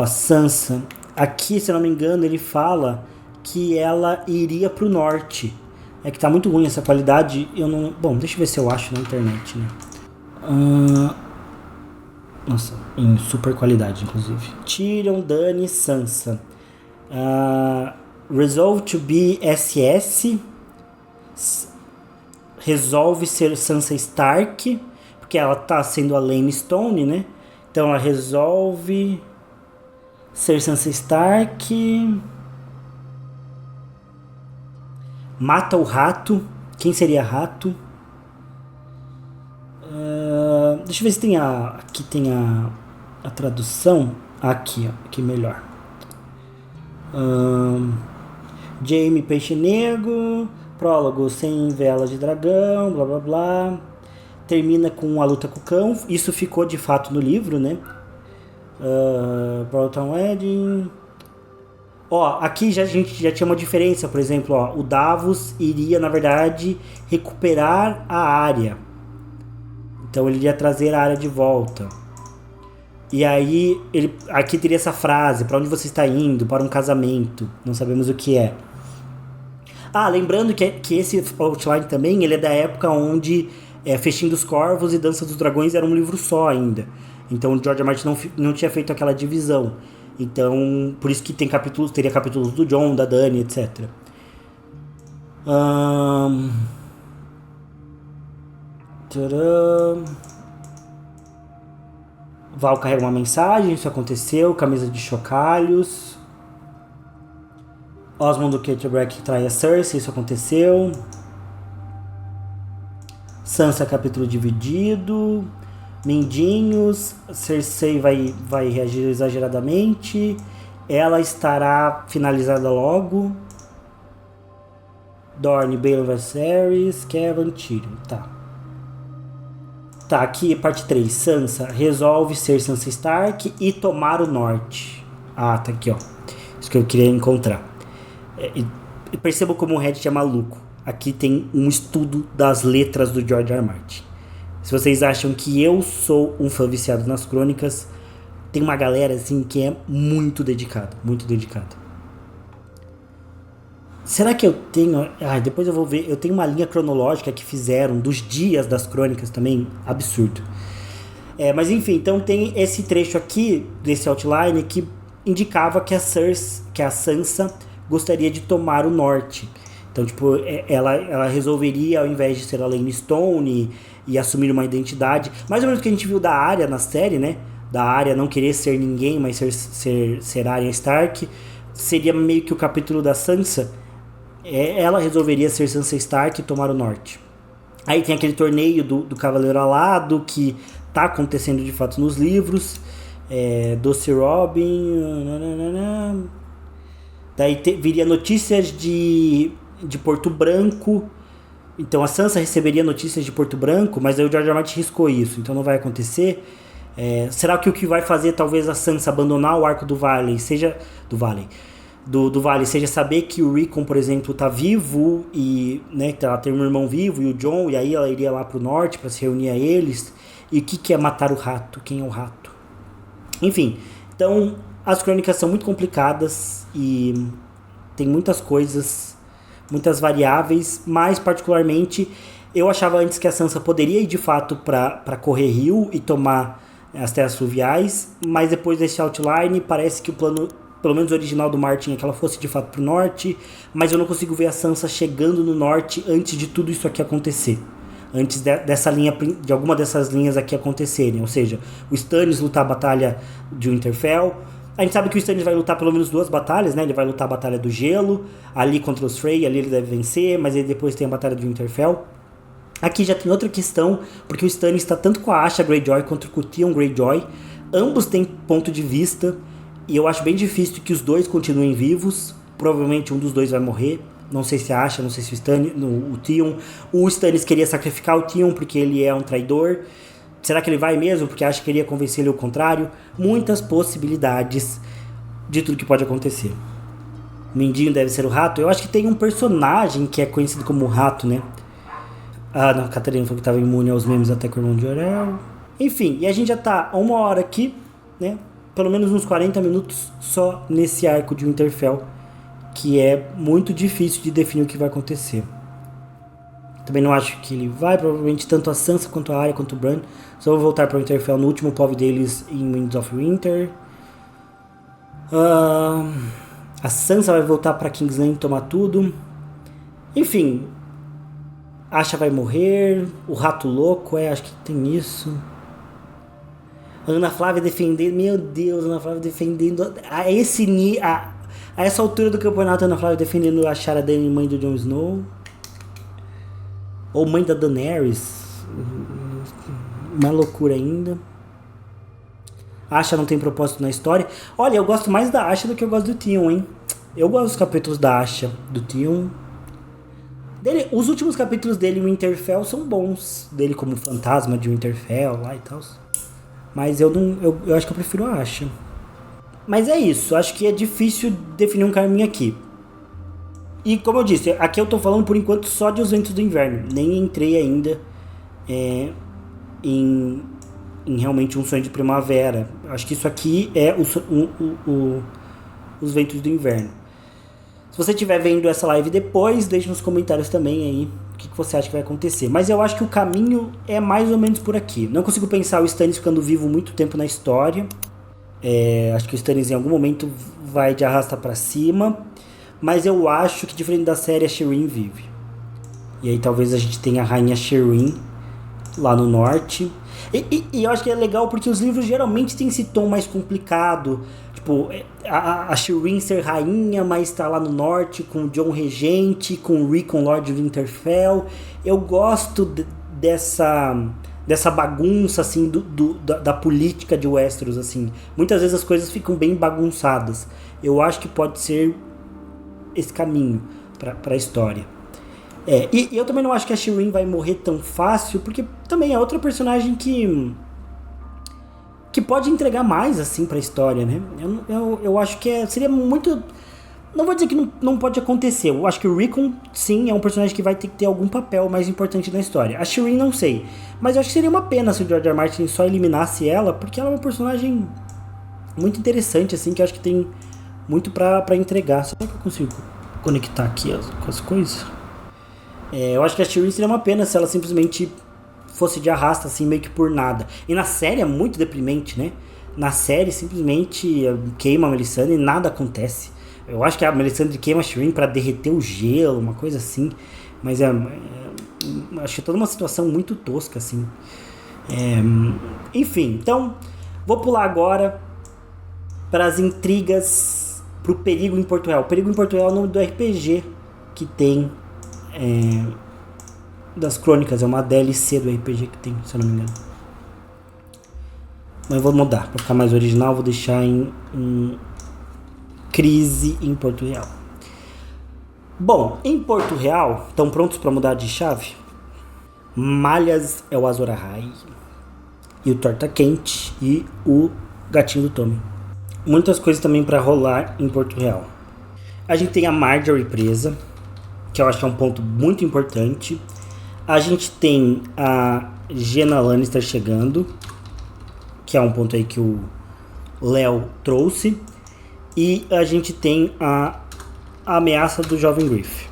Sansa, aqui, se eu não me engano, ele fala que ela iria pro norte. É que tá muito ruim essa qualidade. Bom, deixa eu ver se eu acho na internet, né? Nossa, em super qualidade, inclusive. Tyrion, Dany, Sansa. Resolve to be SS. Resolve ser Sansa Stark, porque ela tá sendo a Lane Stone, né? Então ela resolve ser Sansa Stark. Mata o rato. Quem seria rato? Deixa eu ver se tem aqui tem a tradução. Aqui, ó, aqui melhor. Jaime Peixe Negro. Prólogo sem vela de dragão, blá blá blá. Termina com a luta com o cão. Isso ficou de fato no livro, né? Broughton Wedding. Aqui a gente já tinha uma diferença. Por exemplo, o Davos iria, na verdade, recuperar a área. Então ele iria trazer a área de volta. E aí, aqui teria essa frase: para onde você está indo? Para um casamento. Não sabemos o que é. Lembrando que esse outline também, ele é da época onde Festim dos Corvos e Dança dos Dragões era um livro só ainda. Então o George R. R. Martin não tinha feito aquela divisão. Então, por isso que teria capítulos do Jon, da Dany, etc. Val carrega uma mensagem, isso aconteceu. Camisa de chocalhos. Osmond do Canterbury trai a Cersei, isso aconteceu. Sansa, capítulo dividido. Mindinhos, Cersei vai reagir exageradamente. Ela estará finalizada logo. Dorne, Baelor vs Aerys, Kevan, Tyrion. Tá, aqui parte 3. Sansa resolve ser Sansa Stark e tomar o norte. Tá aqui, ó. Isso que eu queria encontrar. E perceba como o Reddit é maluco. Aqui tem um estudo das letras do George R. R. Martin. Se vocês acham que eu sou um fã viciado nas crônicas, tem uma galera assim que é muito dedicada, muito dedicada. Será que eu tenho... depois eu vou ver. Eu tenho uma linha cronológica que fizeram dos dias das crônicas também, absurdo. Mas enfim, então tem esse trecho aqui, desse outline, que indicava que a Sansa gostaria de tomar o norte. Então, tipo, ela resolveria, ao invés de ser a Lane Stone e assumir uma identidade, mais ou menos o que a gente viu da Arya na série, né? Da Arya não querer ser ninguém, mas ser Arya Stark, seria meio que o capítulo da Sansa. Ela resolveria ser Sansa Stark e tomar o norte. Aí tem aquele torneio do Cavaleiro Alado, que tá acontecendo de fato nos livros. Doce Robin. Nananana. Daí viria notícias de Porto Branco. Então a Sansa receberia notícias de Porto Branco, mas aí o George R. R. Martin riscou isso, então não vai acontecer. Será que o que vai fazer talvez a Sansa abandonar o arco do Vale seja do Vale seja saber que o Rickon, por exemplo, tá vivo e, né, que ela tem um irmão vivo e o Jon, e aí ela iria lá pro norte para se reunir a eles. E o que é matar o rato? Quem é o rato? Enfim, então as crônicas são muito complicadas e tem muitas coisas, muitas variáveis, mas particularmente eu achava antes que a Sansa poderia ir de fato para correr rio e tomar as terras fluviais, mas depois desse outline parece que o plano, pelo menos o original do Martin, é que ela fosse de fato pro norte, mas eu não consigo ver a Sansa chegando no norte antes de tudo isso aqui acontecer. Antes dessa linha, de alguma dessas linhas aqui acontecerem, ou seja, o Stannis lutar a batalha de Winterfell. A gente sabe que o Stannis vai lutar pelo menos 2 batalhas, né? Ele vai lutar a batalha do gelo, ali contra os Frey, ali ele deve vencer, mas ele depois tem a batalha de Winterfell. Aqui já tem outra questão, porque o Stannis está tanto com a Asha Greyjoy quanto com o Theon Greyjoy. Ambos têm ponto de vista, e eu acho bem difícil que os dois continuem vivos. Provavelmente um dos dois vai morrer. Não sei se a Asha, não sei se o Stannis, o Theon. O Stannis queria sacrificar o Theon porque ele é um traidor. Será que ele vai mesmo? Porque a Asha queria convencer ele ao contrário. Muitas possibilidades de tudo que pode acontecer. O Mindinho deve ser o rato. Eu acho que tem um personagem que é conhecido como o rato, né? Ah, não, a Catarina falou que estava imune aos memes até com o irmão de Orel. Enfim, e a gente já tá 1 hora aqui, né? Pelo menos uns 40 minutos só nesse arco de Winterfell, que é muito difícil de definir o que vai acontecer. Também não acho que ele vai, provavelmente tanto a Sansa quanto a Arya quanto o Bran só vão voltar para o Winterfell no último POV deles em Winds of Winter. A Sansa vai voltar para King's Landing tomar tudo. Enfim, Asha vai morrer, o rato louco, acho que tem isso. Ana Flávia defendendo, meu Deus, Ana Flávia defendendo a essa altura do campeonato, Ana Flávia defendendo a Shara Dany, mãe do Jon Snow. Ou mãe da Daenerys. Uma loucura ainda. A Asha não tem propósito na história. Olha, eu gosto mais da Asha do que eu gosto do Theon, hein? Eu gosto dos capítulos da Asha, do Theon. Os últimos capítulos dele em Winterfell são bons. Dele como fantasma de Winterfell lá e tal. Mas eu acho que eu prefiro a Asha. Mas é isso, acho que é difícil definir um caminho aqui. E como eu disse, aqui eu tô falando por enquanto só de Os Ventos do Inverno. Nem entrei ainda em realmente Um Sonho de Primavera. Acho que isso aqui é Os Ventos do Inverno. Se você estiver vendo essa live depois, deixe nos comentários também aí o que você acha que vai acontecer. Mas eu acho que o caminho é mais ou menos por aqui. Não consigo pensar o Stannis ficando vivo muito tempo na história. Acho que o Stannis em algum momento vai de arrasta pra cima. Mas eu acho que diferente da série, a Shireen vive. E aí talvez a gente tenha a rainha Shireen lá no norte. E eu acho que é legal porque os livros geralmente têm esse tom mais complicado. Tipo, a Shireen ser rainha, mas tá lá no norte com o Jon regente, com o Rickon Lord de Winterfell. Eu gosto dessa bagunça, assim, da política de Westeros, assim. Muitas vezes as coisas ficam bem bagunçadas. Eu acho que pode ser esse caminho para a história. E eu também não acho que a Shireen vai morrer tão fácil, porque também é outra personagem que pode entregar mais, assim, pra história, né? Eu acho que seria muito... Não vou dizer que não pode acontecer. Eu acho que o Rickon, sim, é um personagem que vai ter que ter algum papel mais importante na história. A Shireen, não sei. Mas eu acho que seria uma pena se o George R. R. Martin só eliminasse ela, porque ela é uma personagem muito interessante, assim, que eu acho que tem muito pra entregar. Será que eu consigo conectar aqui com as coisas? Eu acho que a Shireen seria uma pena se ela simplesmente fosse de arrasta, assim, meio que por nada. E na série é muito deprimente, né? Na série, simplesmente queima a Melisandre e nada acontece. Eu acho que a Melisandre queima a Shireen pra derreter o gelo, uma coisa assim. Mas acho que é toda uma situação muito tosca, assim. Enfim, então, vou pular agora para as intrigas, pro Perigo em Porto Real. Perigo em Porto Real é o nome do RPG que tem das crônicas, é uma DLC do RPG que tem, se eu não me engano. Mas eu vou mudar, pra ficar mais original, vou deixar em Crise em Porto Real. Bom, em Porto Real, estão prontos pra mudar de chave? Malhas é o Azor Ahai, e o Torta Quente e o Gatinho do Tommy. Muitas coisas também pra rolar em Porto Real. A gente tem a Marjorie presa, que eu acho que é um ponto muito importante. A gente tem a Jaina Lannister chegando, que é um ponto aí que o Léo trouxe. E a gente tem a ameaça do Jovem Griff.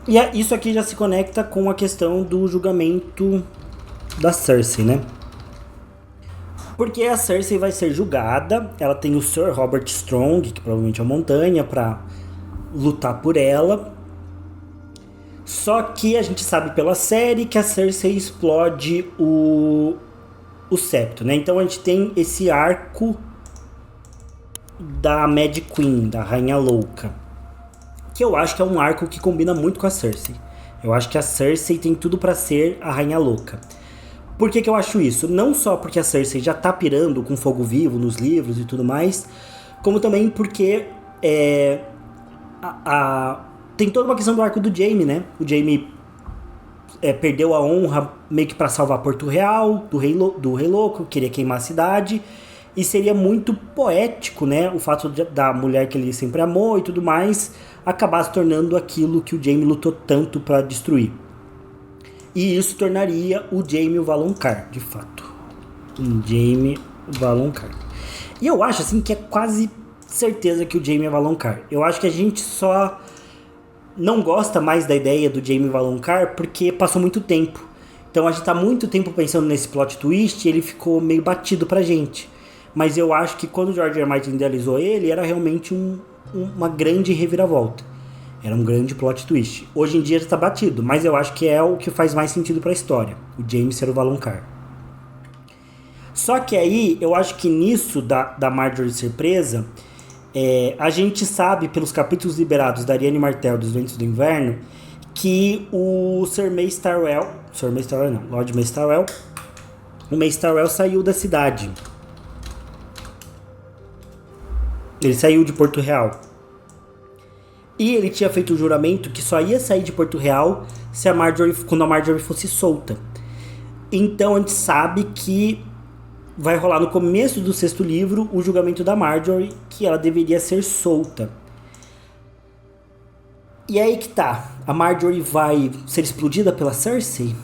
E isso aqui já se conecta com a questão do julgamento da Cersei, né? Porque a Cersei vai ser julgada, ela tem o Sir Robert Strong, que provavelmente é uma montanha, pra lutar por ela. Só que a gente sabe pela série que a Cersei explode o septo, né? Então a gente tem esse arco da Mad Queen, da Rainha Louca, que eu acho que é um arco que combina muito com a Cersei. Eu acho que a Cersei tem tudo pra ser a Rainha Louca. Por que eu acho isso? Não só porque a Cersei já tá pirando com fogo vivo nos livros e tudo mais, como também porque tem toda uma questão do arco do Jaime, né? O Jaime perdeu a honra meio que pra salvar Porto Real, do Rei Louco, queria queimar a cidade. E seria muito poético, né? O fato da mulher que ele sempre amou e tudo mais acabar se tornando aquilo que o Jaime lutou tanto pra destruir. E isso tornaria o Jaime o Valonqar, de fato. Um Jaime Valonqar. E eu acho assim que é quase certeza que o Jaime é Valonqar. Eu acho que a gente só não gosta mais da ideia do Jaime Valonqar porque passou muito tempo. Então a gente tá muito tempo pensando nesse plot twist e ele ficou meio batido pra gente. Mas eu acho que quando o George R. R. Martin idealizou ele, era realmente uma grande reviravolta. Era um grande plot twist. Hoje em dia ele está batido, mas eu acho que é o que faz mais sentido para a história. O Jaime ser o Valonqar. Só que aí, eu acho que nisso da Marjorie ser presa, a gente sabe, pelos capítulos liberados da Arianne Martell dos Ventos do Inverno, que o Sir Mace Tyrell... Sir Mace Tyrell não, Lord Mace Tyrell... O Mace Tyrell saiu da cidade. Ele saiu de Porto Real. E ele tinha feito o juramento que só ia sair de Porto Real quando a Marjorie fosse solta. Então a gente sabe que vai rolar no começo do 6º livro o julgamento da Marjorie, que ela deveria ser solta. E aí que tá. A Marjorie vai ser explodida pela Cersei?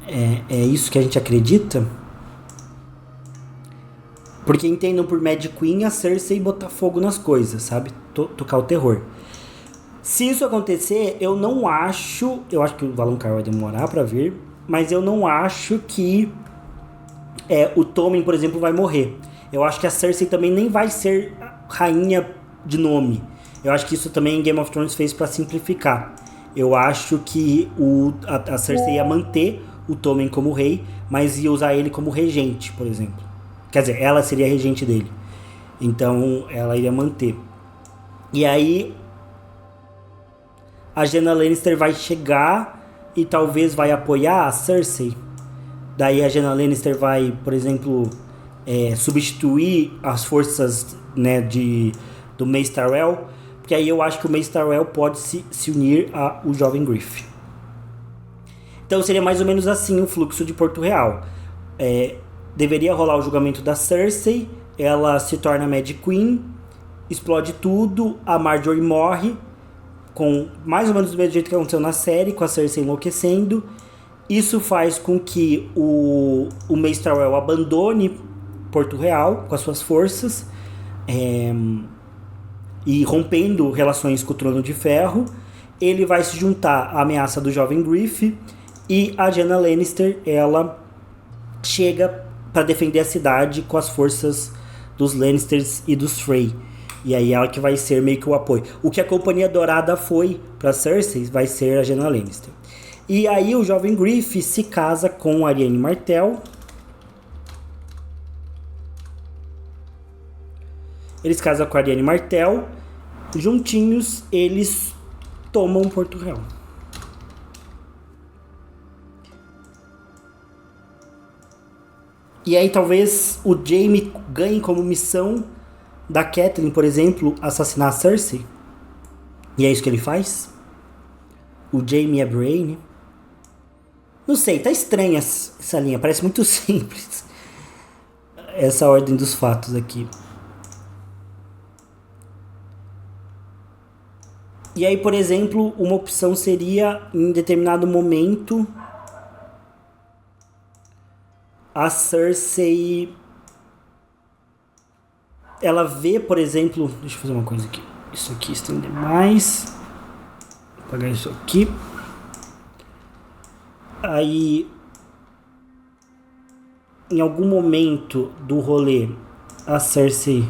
É isso que a gente acredita? Porque entendam por Mad Queen a Cersei botar fogo nas coisas, sabe? Tocar o terror. Se isso acontecer, eu não acho... Eu acho que o Valonqar vai demorar pra vir, mas eu não acho que o Tommen, por exemplo, vai morrer. Eu acho que a Cersei também nem vai ser rainha de nome. Eu acho que isso também Game of Thrones fez pra simplificar. Eu acho que a Cersei ia manter o Tommen como rei, mas ia usar ele como regente, por exemplo. Quer dizer, ela seria a regente dele. Então, ela iria manter. E aí, a Jaina Lannister vai chegar e talvez vai apoiar a Cersei. Daí a Jaina Lannister vai, por exemplo, substituir as forças, né, do Mace Tyrell. Porque aí eu acho que o Mace Tyrell pode se unir ao Jovem Griff. Então seria mais ou menos assim o fluxo de Porto Real. Deveria rolar o julgamento da Cersei, ela se torna Mad Queen, explode tudo, a Marjorie morre, com mais ou menos do mesmo jeito que aconteceu na série, com a Cersei enlouquecendo. Isso faz com que o Mace Tyrell abandone Porto Real com as suas forças, e rompendo relações com o Trono de Ferro. Ele vai se juntar à ameaça do Jovem Griff, e a Jaina Lannister, ela chega para defender a cidade com as forças dos Lannisters e dos Frey. E aí ela que vai ser meio que o apoio. O que a Companhia Dourada foi para Cersei vai ser a Jaina Lannister. E aí o Jovem Griff se casa com a Arianne Martell. Eles casam com a Arianne Martell. Juntinhos eles tomam Porto Real. E aí talvez o Jaime ganhe como missão da Catelyn, por exemplo, assassinar a Cersei. E é isso que ele faz? O Jaime é Brienne? Não sei, tá estranha essa linha, parece muito simples. Essa ordem dos fatos aqui. E aí, por exemplo, uma opção seria, em determinado momento, a Cersei... Ela vê, por exemplo... Deixa eu fazer uma coisa aqui. Isso aqui estender mais. Vou apagar isso aqui. Aí, em algum momento do rolê, a Cersei...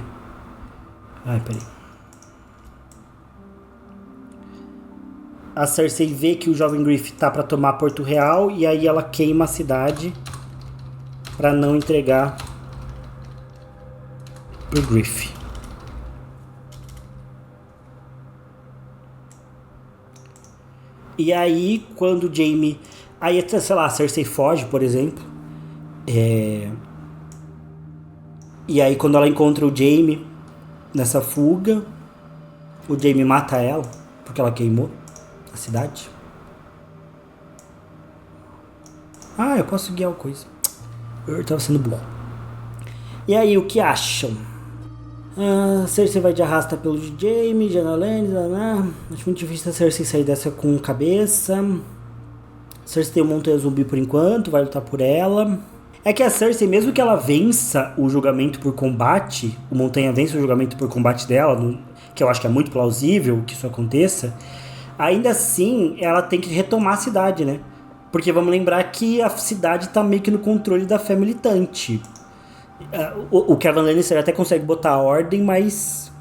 Ai, peraí. A Cersei vê que o jovem Griff tá pra tomar Porto Real e aí ela queima a cidade pra não entregar pro Griff. E aí, quando o Jaime... Aí, sei lá, a Cersei foge, por exemplo. E aí, quando ela encontra o Jaime nessa fuga, o Jaime mata ela, porque ela queimou a cidade. Ah, eu posso guiar a coisa. Eu tava sendo burro. E aí, o que acham? Cersei vai de arrasta pelo Jaime, Jaina Lannister, acho muito difícil a Cersei sair dessa com cabeça. Cersei tem um montanha zumbi por enquanto, vai lutar por ela. É que a Cersei, mesmo que ela vença o julgamento por combate, o Montanha vence o julgamento por combate dela, que eu acho que é muito plausível que isso aconteça, ainda assim ela tem que retomar a cidade, né? Porque vamos lembrar que a cidade tá meio que no controle da fé militante. O Kevin Lannister até consegue botar a ordem, mas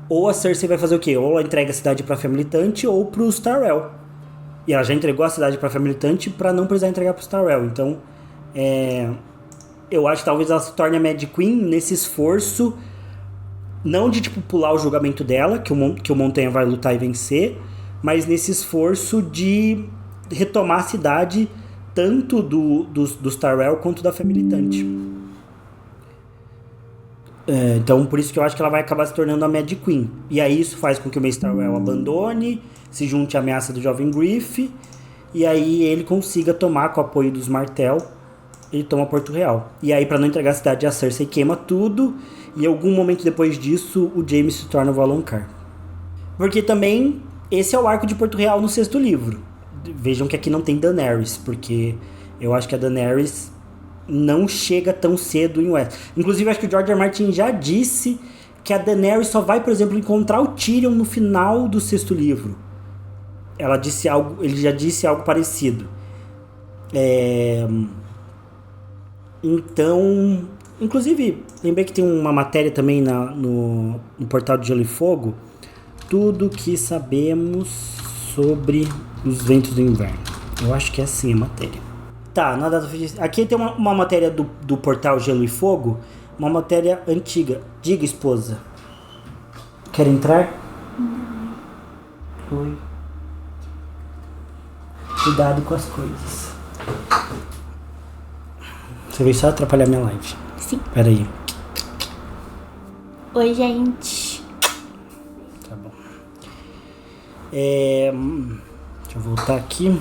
ou a Cersei vai fazer o quê? Ou ela entrega a cidade pra fé militante ou pros Tyrell. E ela já entregou a cidade pra fé militante pra não precisar entregar pros Tyrell. Então, eu acho que talvez ela se torne a Mad Queen nesse esforço, não de tipo pular o julgamento dela, que o Montanha vai lutar e vencer, mas nesse esforço de retomar a cidade tanto dos Tyrell quanto da fé militante. Então por isso que eu acho que ela vai acabar se tornando a Mad Queen. E aí isso faz com que o Mace Tyrell abandone, se junte à ameaça do jovem Griff, e aí ele consiga tomar, com o apoio dos Martell, ele toma Porto Real. E aí, pra não entregar a cidade, a Cersei queima tudo, e em algum momento depois disso o Jaime se torna o Valonqar. Porque também esse é o arco de Porto Real no 6º livro. Vejam que aqui não tem Daenerys, porque eu acho que a Daenerys não chega tão cedo em West. Inclusive, acho que o George R. R. Martin já disse que a Daenerys só vai, por exemplo, encontrar o Tyrion no final do 6º livro. Ele já disse algo parecido. Então, inclusive, lembrei que tem uma matéria também no portal de Gelo e Fogo. Tudo que sabemos sobre os ventos do inverno. Eu acho que é assim a matéria. Tá, nada. Aqui tem uma matéria do portal Gelo e Fogo. Uma matéria antiga. Diga, esposa. Quer entrar? Oi. Cuidado com as coisas. Você veio só atrapalhar minha live. Sim. Peraí. Oi, gente. Tá bom. Deixa eu voltar aqui.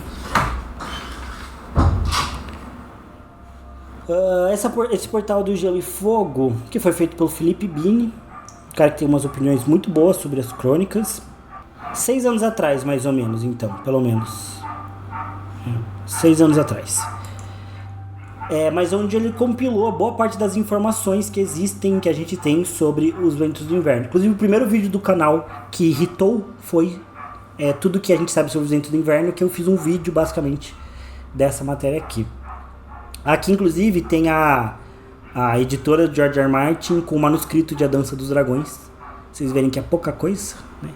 Esse portal do Gelo e Fogo, que foi feito pelo Felipe Bini, um cara que tem umas opiniões muito boas sobre as crônicas. 6 anos atrás, mais ou menos, então, pelo menos. 6 anos atrás. Mas onde ele compilou boa parte das informações que existem, que a gente tem sobre os ventos do inverno. Inclusive, o primeiro vídeo do canal que irritou foi tudo que a gente sabe sobre os ventos do inverno, que eu fiz um vídeo, basicamente, dessa matéria aqui. Aqui, inclusive, tem a editora do George R. R. Martin com o manuscrito de A Dança dos Dragões. Vocês verem que é pouca coisa, né?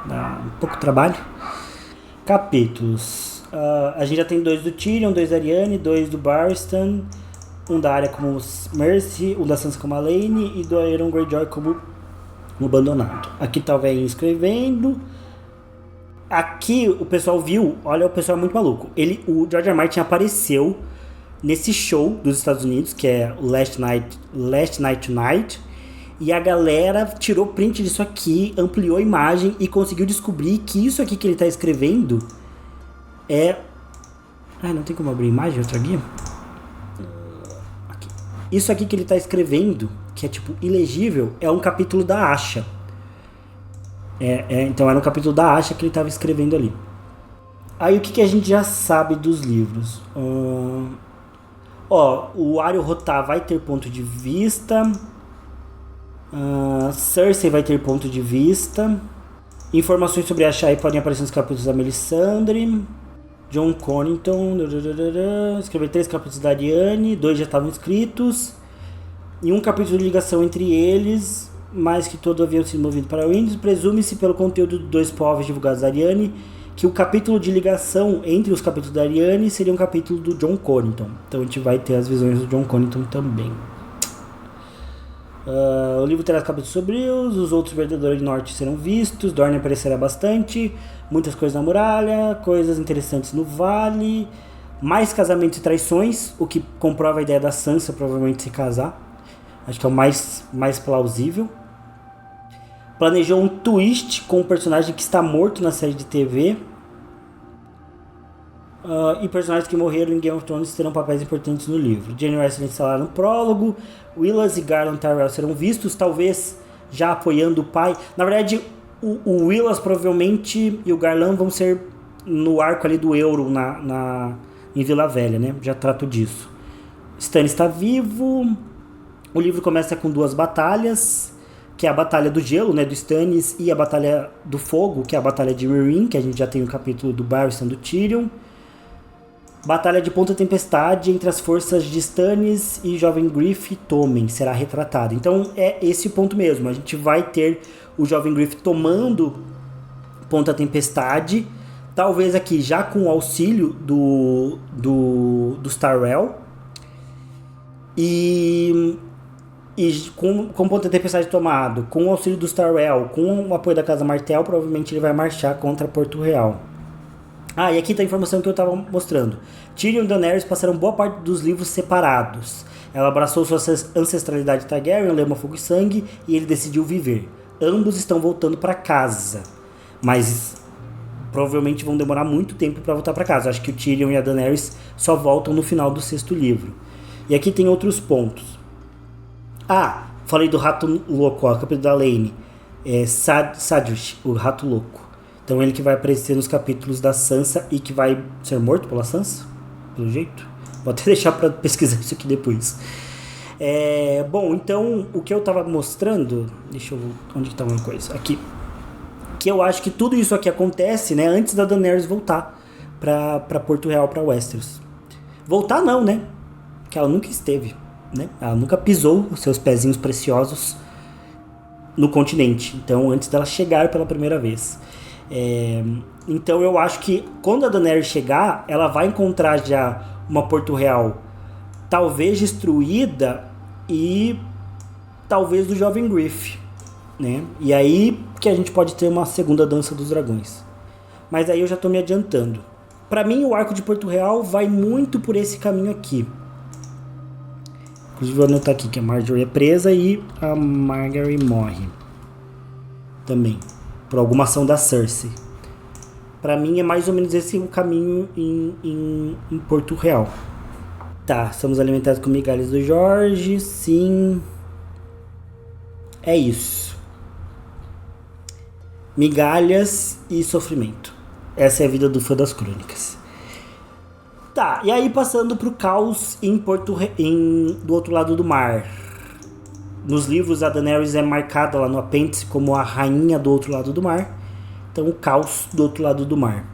Dá um pouco trabalho. Capítulos. A gente já tem 2 do Tyrion, 2 da Arianne, 2 do Barristan, um da Arya como Mercy, um da Sansa como Alayne e do Aeron Greyjoy como abandonado. Aqui tá o velhinho escrevendo. Aqui o pessoal viu, olha, o pessoal é muito maluco. O George R. R. Martin apareceu nesse show dos Estados Unidos, que é o Last Night Tonight, e a galera tirou print disso aqui, ampliou a imagem e conseguiu descobrir que isso aqui que ele tá escrevendo é... não tem como abrir a imagem, outra guia? Aqui. Isso aqui que ele tá escrevendo, que é tipo ilegível, é um capítulo da Asha. Então era um capítulo da Asha que ele tava escrevendo ali. Aí o que a gente já sabe dos livros? O Areo Hotah vai ter ponto de vista. Cersei vai ter ponto de vista. Informações sobre a Shai podem aparecer nos capítulos da Melisandre. Jon Connington escreveu 3 capítulos da Arianne, 2 já estavam escritos. E um capítulo de ligação entre eles, mas que todos haviam sido movidos para Windows. Presume-se pelo conteúdo de 2 povos divulgados da Arianne que o capítulo de ligação entre os capítulos da Arianne seria um capítulo do Jon Connington. Então a gente vai ter as visões do Jon Connington também. O livro terá capítulos sombrios, os outros Verdadeiros do Norte serão vistos, Dorne aparecerá bastante, muitas coisas na muralha, coisas interessantes no vale, mais casamentos e traições, o que comprova a ideia da Sansa provavelmente se casar. Acho que é o mais plausível. Planejou um twist com um personagem que está morto na série de TV. E personagens que morreram em Game of Thrones terão papéis importantes no livro. Jaime Wesley estará no prólogo. Willas e Garland Tyrell serão vistos, talvez já apoiando o pai. Na verdade, o Willas provavelmente e o Garland vão ser no arco ali do Euro em Vila Velha, né? Já trato disso. Stannis está vivo. O livro começa com 2 batalhas, que é a Batalha do Gelo, né, do Stannis, e a Batalha do Fogo, que é a Batalha de Meereen, que a gente já tem o capítulo do Barristan do Tyrion. Batalha de Ponta Tempestade entre as forças de Stannis e Jovem Griff e Tommen será retratada. Então é esse o ponto mesmo. A gente vai ter o Jovem Griff tomando Ponta Tempestade, talvez aqui já com o auxílio dos Tyrell. E com Ponta Tempestade tomado, com o auxílio dos Tyrell, com o apoio da Casa Martell, provavelmente ele vai marchar contra Porto Real. E aqui tá a informação que eu estava mostrando. Tyrion e Daenerys passaram boa parte dos livros separados. Ela abraçou sua ancestralidade Targaryen, lema, fogo e sangue, e ele decidiu viver. Ambos estão voltando para casa, mas provavelmente vão demorar muito tempo para voltar para casa. Acho que o Tyrion e a Daenerys só voltam no final do 6º livro. E aqui tem outros pontos. Falei do Rato Louco, o capítulo da Laene. Sadrish, o Rato Louco. Então ele que vai aparecer nos capítulos da Sansa e que vai ser morto pela Sansa, pelo jeito. Vou até deixar para pesquisar isso aqui depois. Bom, então o que eu tava mostrando... Deixa eu ver onde que tá uma coisa. Aqui. Que eu acho que tudo isso aqui acontece, né, antes da Daenerys voltar para Porto Real, para Westeros. Voltar não, né? Que ela nunca esteve, né? Ela nunca pisou os seus pezinhos preciosos no continente. Então antes dela chegar pela primeira vez. Então eu acho que quando a Daenerys chegar, ela vai encontrar já uma Porto Real talvez destruída e talvez do Jovem Griff, né? E aí que a gente pode ter uma segunda Dança dos Dragões. Mas aí eu já tô me adiantando. Pra mim o arco de Porto Real vai muito por esse caminho aqui. Inclusive vou anotar aqui que a Marjorie é presa e a Margaery morre também, por alguma ação da Cersei. Pra mim é mais ou menos esse o caminho em Porto Real. Tá, somos alimentados com migalhas do Jorge, sim. É isso. Migalhas e sofrimento. Essa é a vida do fã das crônicas. Tá, e aí passando pro caos do outro lado do mar. Nos livros a Daenerys é marcada lá no apêndice como a rainha do outro lado do mar. Então o caos do outro lado do mar.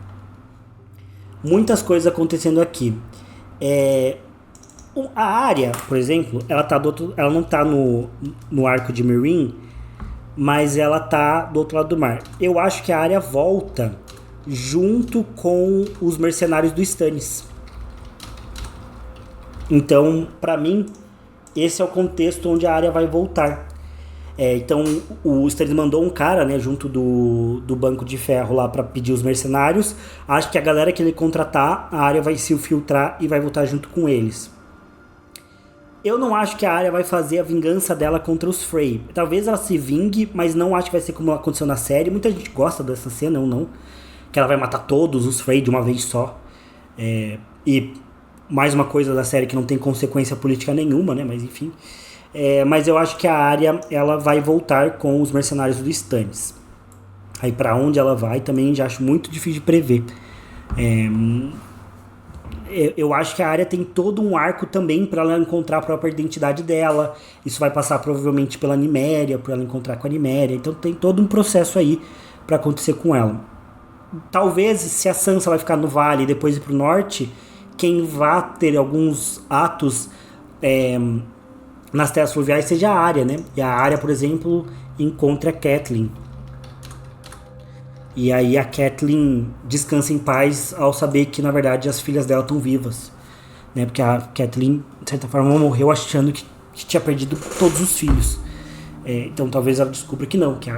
Muitas coisas acontecendo aqui. A Arya, por exemplo, ela não tá no arco de Meereen, mas ela tá do outro lado do mar. Eu acho que a Arya volta junto com os mercenários do Stannis. Então, pra mim, esse é o contexto onde a Arya vai voltar. Então o Stannis mandou um cara, né, junto do Banco de Ferro lá pra pedir os mercenários. Acho que a galera que ele contratar, a Arya vai se infiltrar e vai voltar junto com eles. Eu não acho que a Arya vai fazer a vingança dela contra os Frey. Talvez ela se vingue, mas não acho que vai ser como aconteceu na série. Muita gente gosta dessa cena, eu não. Que ela vai matar todos os Frey de uma vez só. E mais uma coisa da série que não tem consequência política nenhuma, né? Mas enfim. Mas eu acho que a Arya, ela vai voltar com os mercenários do Stannis. Aí pra onde ela vai também já acho muito difícil de prever. Eu acho que a Arya tem todo um arco também para ela encontrar a própria identidade dela. Isso vai passar provavelmente pela Nymeria, para ela encontrar com a Nymeria. Então tem todo um processo aí para acontecer com ela. Talvez, se a Sansa vai ficar no vale e depois ir pro norte, quem vá ter alguns atos nas terras fluviais seja a Arya, né? E a Arya, por exemplo, encontra a Catelyn. E aí a Catelyn descansa em paz ao saber que, na verdade, as filhas dela estão vivas. Né? Porque a Catelyn, de certa forma, morreu achando que tinha perdido todos os filhos. Então talvez ela descubra que não, que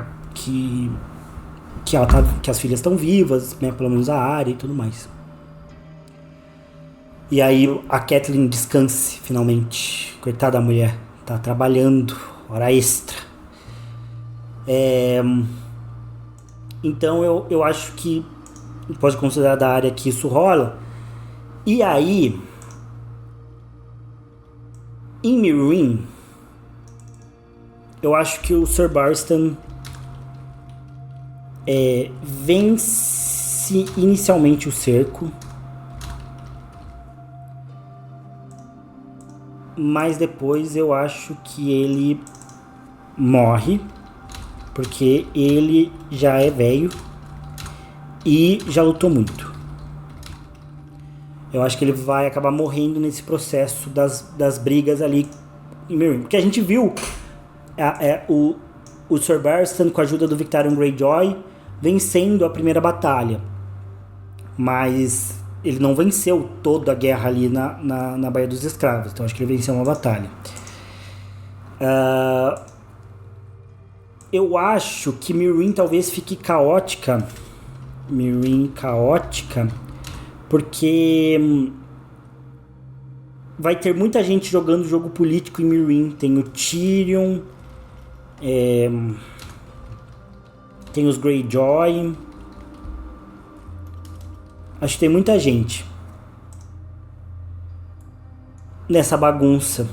as filhas estão vivas, né? Pelo menos a Arya e tudo mais. E aí a Catelyn descanse, finalmente. Coitada da mulher, tá trabalhando, hora extra. Então eu acho que pode considerar da Arya que isso rola. E aí, em Meereen, eu acho que o Sir Barristan vence inicialmente o cerco, mas depois eu acho que ele morre, porque ele já é velho e já lutou muito. Eu acho que ele vai acabar morrendo nesse processo das brigas ali em Meereen. Porque a gente viu o Sir Barristan, com a ajuda do Victarion Greyjoy, vencendo a primeira batalha. Mas ele não venceu toda a guerra ali na Baía dos Escravos. Então acho que ele venceu uma batalha. Eu acho que Meereen talvez fique caótica. Porque vai ter muita gente jogando jogo político em Meereen. Tem o Tyrion, tem os Greyjoy. Acho que tem muita gente nessa bagunça.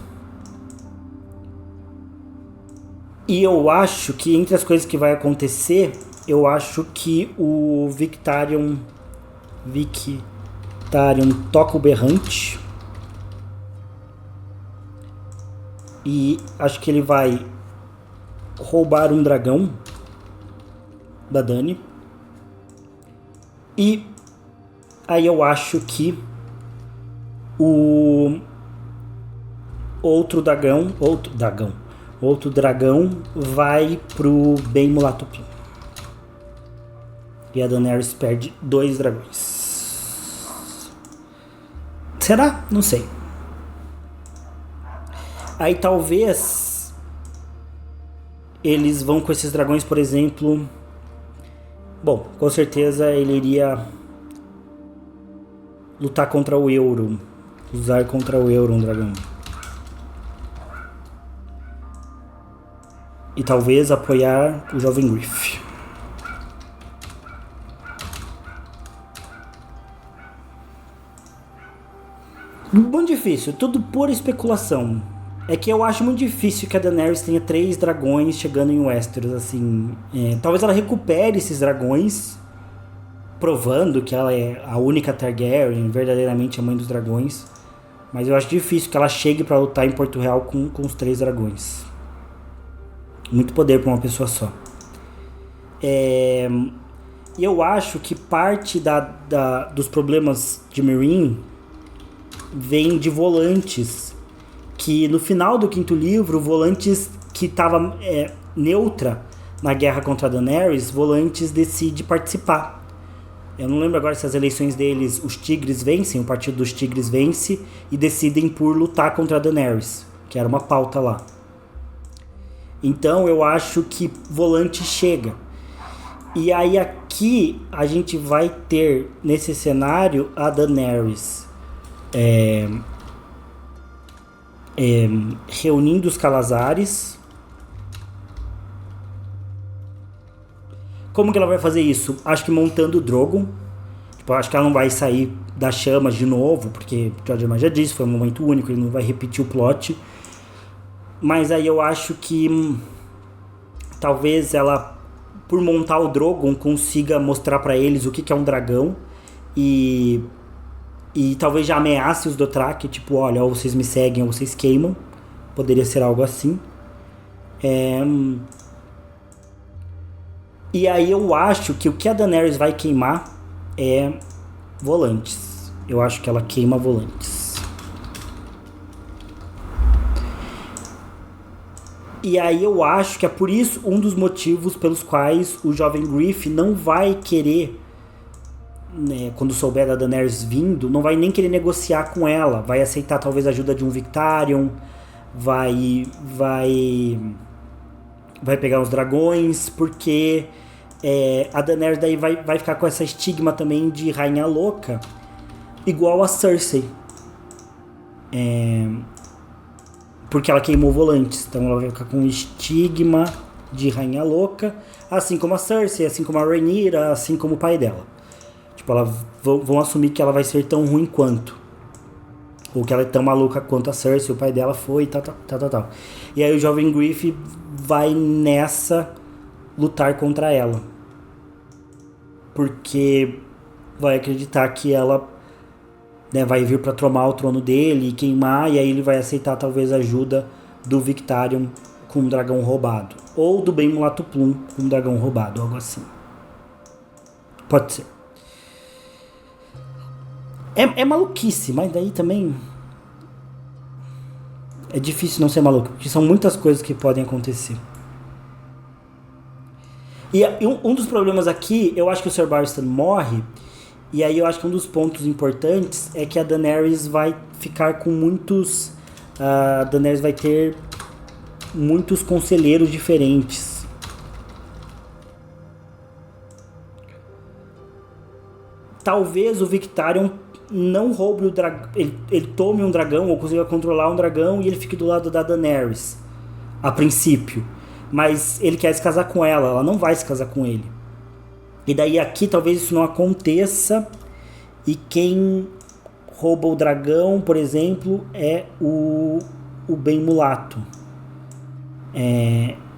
E eu acho que entre as coisas que vai acontecer, eu acho que o Victarion toca o berrante. E acho que ele vai roubar um dragão da Dany. E aí eu acho que o outro dragão vai pro bem Mulatupim. E a Daenerys perde 2 dragões. Será? Não sei. Aí talvez eles vão com esses dragões, por exemplo. Bom, com certeza ele iria lutar contra o Euron. Usar contra o Euron um dragão. E talvez apoiar o jovem Griff. Muito difícil, tudo pura especulação. É que eu acho muito difícil que a Daenerys tenha 3 dragões chegando em Westeros, assim. Talvez ela recupere esses dragões, provando que ela é a única Targaryen, verdadeiramente a mãe dos dragões. Mas eu acho difícil que ela chegue pra lutar em Porto Real com os 3 dragões. Muito poder pra uma pessoa só. E eu acho que parte dos problemas de Meereen vem de Volantis, que no final do 5º livro, Volantis, que estava neutra na guerra contra a Daenerys, Volantis decide participar. Eu não lembro agora se as eleições deles, os Tigres vencem, o partido dos Tigres vence e decidem por lutar contra a Daenerys, que era uma pauta lá. Então eu acho que volante chega. E aí aqui a gente vai ter nesse cenário a Daenerys reunindo os Calazares. Como que ela vai fazer isso? Acho que montando o Drogon. Tipo, acho que ela não vai sair das chamas de novo, porque o George R. R. Martin já disse, foi um momento único, ele não vai repetir o plot. Mas aí eu acho que talvez ela, por montar o Drogon, consiga mostrar pra eles o que é um dragão e talvez já ameace os Dothraki, tipo, olha, ou vocês me seguem ou vocês queimam. Poderia ser algo assim. E aí eu acho que o que a Daenerys vai queimar é volantes. Eu acho que ela queima volantes. E aí eu acho que é por isso um dos motivos pelos quais o jovem Griff não vai querer, né, quando souber da Daenerys vindo, não vai nem querer negociar com ela. Vai aceitar talvez a ajuda de um Victarion, vai pegar os dragões, porque a Daenerys daí vai ficar com essa estigma também de rainha louca, igual a Cersei. Porque ela queimou volantes, então ela vai ficar com um estigma de rainha louca, assim como a Cersei, assim como a Rhaenyra, assim como o pai dela. Tipo, vão assumir que ela vai ser tão ruim quanto, ou que ela é tão maluca quanto a Cersei, o pai dela foi, tal. E aí o jovem Griff vai nessa lutar contra ela, porque vai acreditar que ela, né, vai vir pra tomar o trono dele e queimar, e aí ele vai aceitar talvez a ajuda do Victarion com um dragão roubado, ou do Bem Mulato Plum com um dragão roubado, algo assim. Pode ser. É maluquice, mas daí também é difícil não ser maluco, porque são muitas coisas que podem acontecer. E um dos problemas aqui, eu acho que o Sir Barristan morre, e aí eu acho que um dos pontos importantes é que a Daenerys vai ficar com muitos... A Daenerys vai ter muitos conselheiros diferentes. Talvez o Victarion não roube o dragão, ele tome um dragão ou consiga controlar um dragão e ele fique do lado da Daenerys, a princípio. Mas ele quer se casar com ela não vai se casar com ele. E daí aqui talvez isso não aconteça, e quem rouba o dragão, por exemplo, é o Bem Mulato.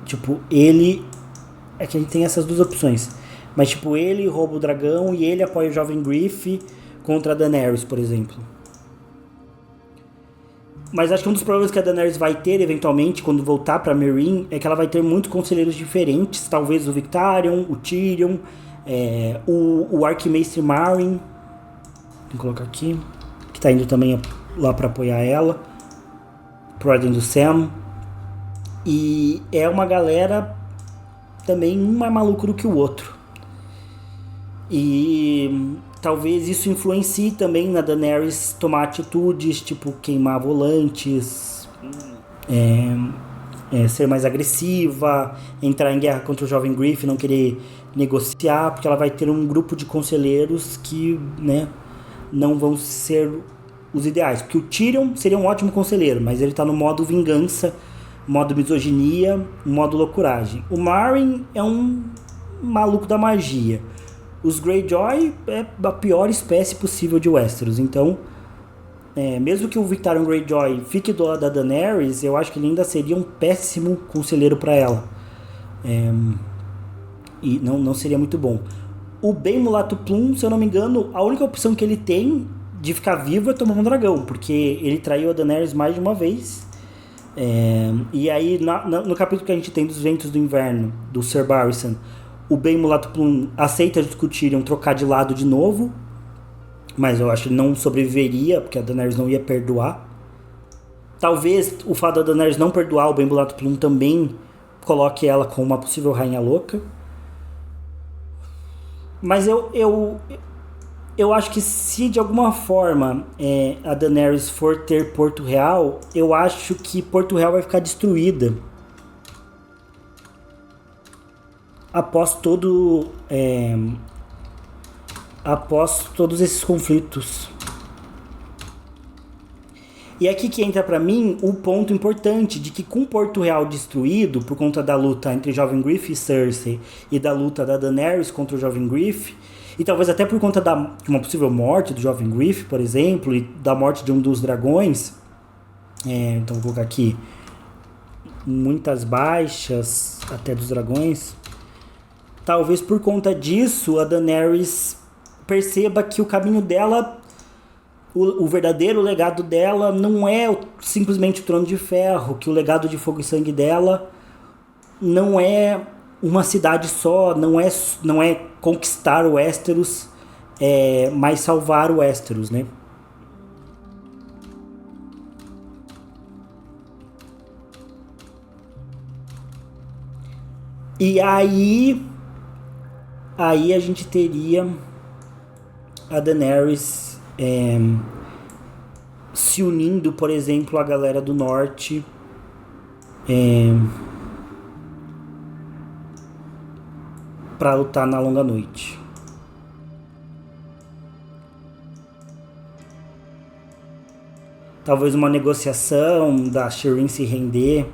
Tipo, ele... É que a gente tem essas duas opções. Mas tipo, ele rouba o dragão e ele apoia o jovem Griff contra a Daenerys, por exemplo. Mas acho que um dos problemas que a Daenerys vai ter, eventualmente, quando voltar pra Meereen, é que ela vai ter muitos conselheiros diferentes. Talvez o Victarion, o Tyrion, o Arquimestre Marine. Vou colocar aqui. Que tá indo também lá pra apoiar ela. Pro ordem do Sam. E é uma galera também um mais maluco do que o outro. E talvez isso influencie também na Daenerys tomar atitudes, tipo queimar volantes, ser mais agressiva, entrar em guerra contra o jovem Griff, não querer negociar, porque ela vai ter um grupo de conselheiros que, né, não vão ser os ideais. Porque o Tyrion seria um ótimo conselheiro, mas ele tá no modo vingança, modo misoginia, modo loucuragem. O Marine é um maluco da magia. Os Greyjoy é a pior espécie possível de Westeros. Então, mesmo que o Victarion Greyjoy fique do lado da Daenerys, eu acho que ele ainda seria um péssimo conselheiro para ela. E não seria muito bom. O Bem Mulato Plum, se eu não me engano, a única opção que ele tem de ficar vivo é tomar um dragão, porque ele traiu a Daenerys mais de uma vez. E aí, no capítulo que a gente tem dos Ventos do Inverno, do Sir Barristan, o Bem Mulato Plum aceita discutir trocar de lado de novo, mas eu acho que ele não sobreviveria, porque a Daenerys não ia perdoar. Talvez o fato da Daenerys não perdoar o Bem Mulato Plum também coloque ela como uma possível rainha louca. Mas eu acho que se de alguma forma a Daenerys for ter Porto Real, eu acho que Porto Real vai ficar destruída. após todo após todos esses conflitos. E é aqui que entra pra mim o ponto importante de que com Porto Real destruído por conta da luta entre Jovem Griff e Cersei e da luta da Daenerys contra o Jovem Griff, e talvez até por conta de uma possível morte do Jovem Griff, por exemplo, e da morte de um dos dragões, então vou colocar aqui muitas baixas até dos dragões, talvez por conta disso a Daenerys perceba que o caminho dela, o verdadeiro legado dela não é simplesmente o Trono de Ferro, que o legado de Fogo e Sangue dela não é uma cidade só, não é conquistar o Westeros, mas salvar o Westeros, né? E aí a gente teria a Daenerys se unindo, por exemplo, a galera do norte para lutar na Longa Noite. Talvez uma negociação da Shireen se render.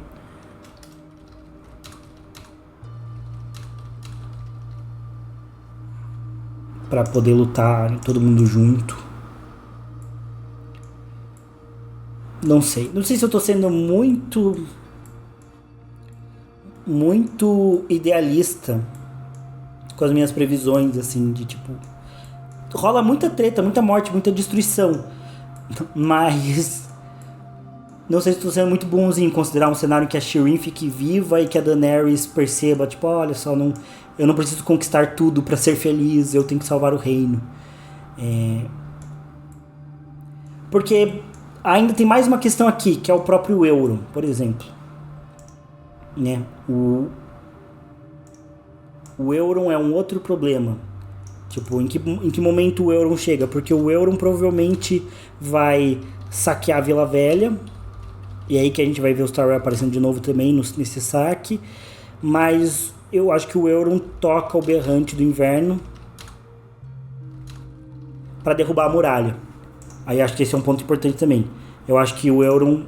Para poder lutar todo mundo junto. Não sei se eu tô sendo muito idealista com as minhas previsões, assim, de tipo, rola muita treta, muita morte, muita destruição, mas não sei se estou sendo muito bonzinho em considerar um cenário em que a Shireen fique viva e que a Daenerys perceba, tipo, olha só, eu não preciso conquistar tudo para ser feliz, eu tenho que salvar o reino. Porque ainda tem mais uma questão aqui, que é o próprio Euron, por exemplo. Né? O Euron é um outro problema. Tipo, em que momento o Euron chega? Porque o Euron provavelmente vai saquear a Vila Velha, e aí que a gente vai ver os Tyrell aparecendo de novo também nesse saque, mas eu acho que o Euron toca o berrante do inverno para derrubar a muralha. Aí acho que esse é um ponto importante também. Eu acho que o Euron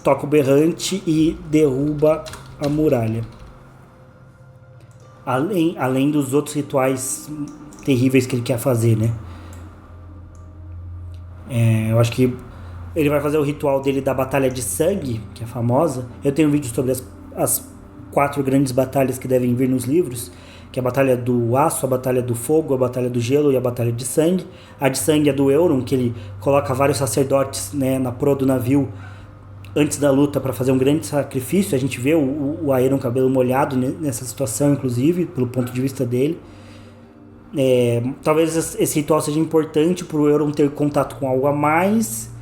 toca o berrante e derruba a muralha. Além dos outros rituais terríveis que ele quer fazer, né? Eu acho que ele vai fazer o ritual dele da Batalha de Sangue, que é famosa. Eu tenho um vídeo sobre as 4 grandes batalhas que devem vir nos livros, que é a Batalha do Aço, a Batalha do Fogo, a Batalha do Gelo e a Batalha de Sangue. A de Sangue é do Euron, que ele coloca vários sacerdotes, né, na proa do navio antes da luta para fazer um grande sacrifício. A gente vê o Aeron cabelo molhado nessa situação, inclusive, pelo ponto de vista dele. Talvez esse ritual seja importante para o Euron ter contato com algo a mais,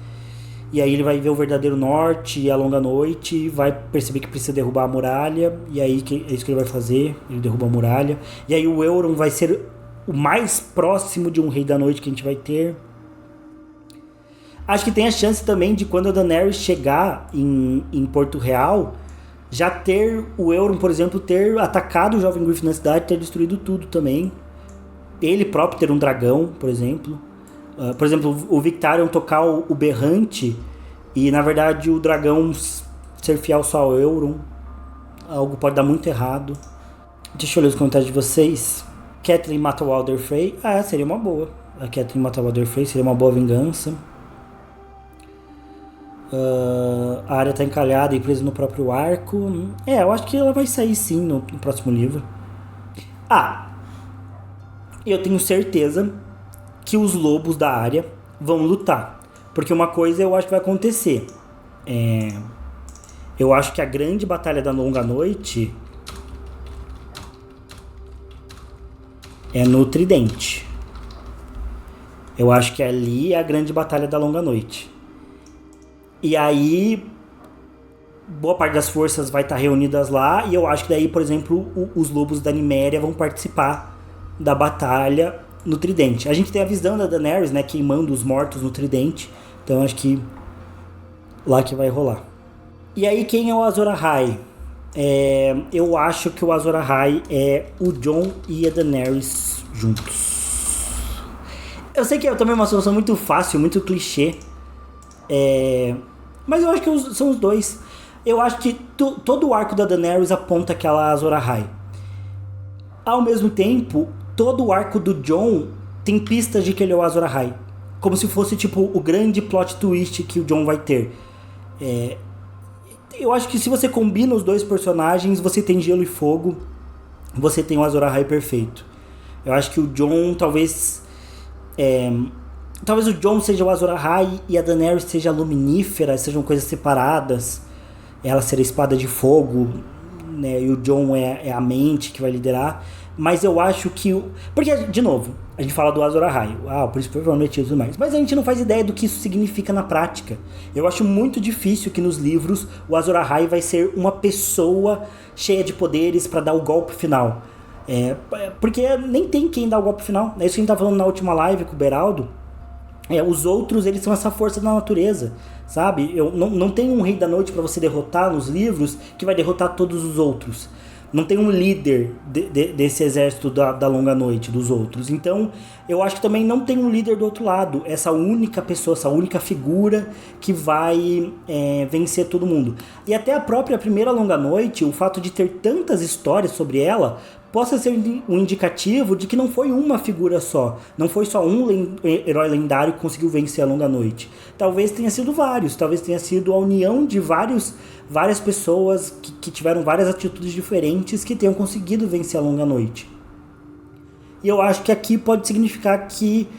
e aí ele vai ver o verdadeiro norte e a longa noite, e vai perceber que precisa derrubar a muralha, e aí é isso que ele vai fazer, ele derruba a muralha, e aí o Euron vai ser o mais próximo de um Rei da Noite que a gente vai ter. Acho que tem a chance também de, quando a Daenerys chegar em Porto Real, já ter o Euron, por exemplo, ter atacado o Jovem Griff na cidade, ter destruído tudo também. Ele próprio ter um dragão, por exemplo. Por exemplo, o Victarion tocar o berrante e, na verdade, o dragão ser fiel só ao Euron. Algo pode dar muito errado. Deixa eu ler os comentários de vocês. Catelyn mata o Walder Frey. Seria uma boa. A Catelyn matar o Walder Frey seria uma boa vingança. A Arya tá encalhada e presa no próprio arco. Eu acho que ela vai sair sim no próximo livro. Eu tenho certeza que os lobos da Arya vão lutar. Porque uma coisa eu acho que vai acontecer. Eu acho que a grande batalha da Longa Noite é no Tridente. Eu acho que ali é a grande batalha da Longa Noite. E aí, boa parte das forças vai estar reunidas lá. E eu acho que daí, por exemplo, os lobos da Niméria vão participar da batalha no Tridente. A gente tem a visão da Daenerys, né, queimando os mortos no Tridente. Então acho que lá que vai rolar. E aí, quem é o Azor Ahai? Eu acho que o Azor Ahai é o Jon e a Daenerys juntos. Eu sei que é também uma solução muito fácil, muito clichê. Mas eu acho que são os dois. Eu acho que todo o arco da Daenerys aponta aquela Azor Ahai. Ao mesmo tempo, todo o arco do Jon tem pistas de que ele é o Azor Ahai. Como se fosse tipo o grande plot twist que o Jon vai ter. Eu acho que se você combina os dois personagens, você tem Gelo e Fogo, você tem o Azor Ahai perfeito. Eu acho que o Jon talvez o Jon seja o Azor Ahai e a Daenerys seja a Luminífera, sejam coisas separadas. Ela ser a espada de fogo, né, e o Jon é a mente que vai liderar. Mas eu acho que... Porque, de novo, a gente fala do Azor Ahai, o príncipe prometido e tudo mais, mas a gente não faz ideia do que isso significa na prática. Eu acho muito difícil que nos livros o Azor Ahai vai ser uma pessoa cheia de poderes para dar o golpe final. Porque nem tem quem dá o golpe final. É isso que a gente tá falando na última live com o Beraldo. Os outros, eles são essa força da natureza, sabe? Não tem um rei da noite para você derrotar nos livros que vai derrotar todos os outros. Não tem um líder desse exército da longa noite, dos outros. Então, eu acho que também não tem um líder do outro lado. Essa única pessoa, essa única figura que vai vencer todo mundo. E até a própria primeira longa noite, o fato de ter tantas histórias sobre ela, possa ser um indicativo de que não foi uma figura só. Não foi só um herói lendário que conseguiu vencer a longa noite. Talvez tenha sido vários. Talvez tenha sido a união de várias pessoas que tiveram várias atitudes diferentes que tenham conseguido vencer a longa noite. E eu acho que aqui pode significar que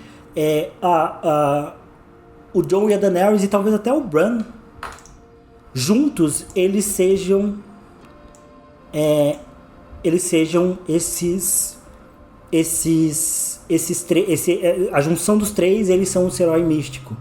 o Jon e a Daenerys e talvez até o Bran juntos eles sejam a junção dos três, eles são esse herói místico.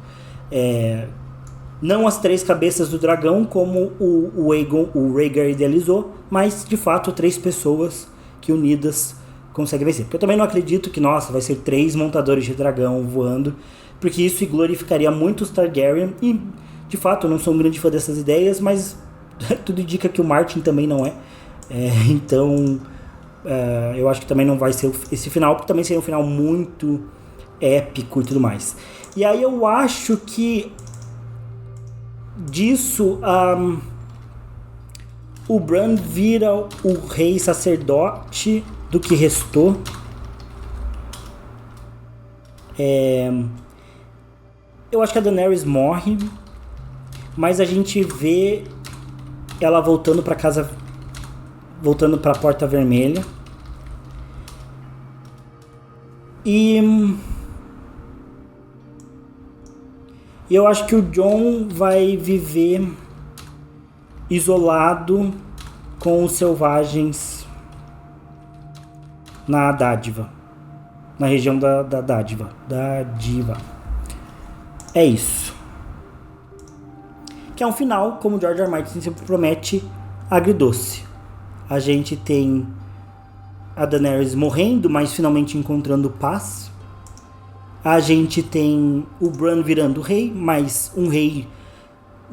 Não as três cabeças do dragão como o Rhaegar idealizou, mas de fato três pessoas que unidas conseguem vencer. Porque eu também não acredito que, vai ser 3 montadores de dragão voando, porque isso glorificaria muito os Targaryen, e de fato eu não sou um grande fã dessas ideias, mas tudo indica que o Martin também não é. Então eu acho que também não vai ser esse final, porque também seria um final muito épico e tudo mais. E aí eu acho que disso o Bran vira o rei sacerdote do que restou. Eu acho que a Daenerys morre, mas a gente vê ela voltando pra casa, voltando pra Porta Vermelha. E eu acho que o Jon vai viver isolado com os selvagens na Dádiva, na região da Dádiva. É isso. Que é um final, como George R. R. Martin sempre promete, agridoce. A gente tem a Daenerys morrendo, mas finalmente encontrando paz. A gente tem o Bran virando rei, mas um rei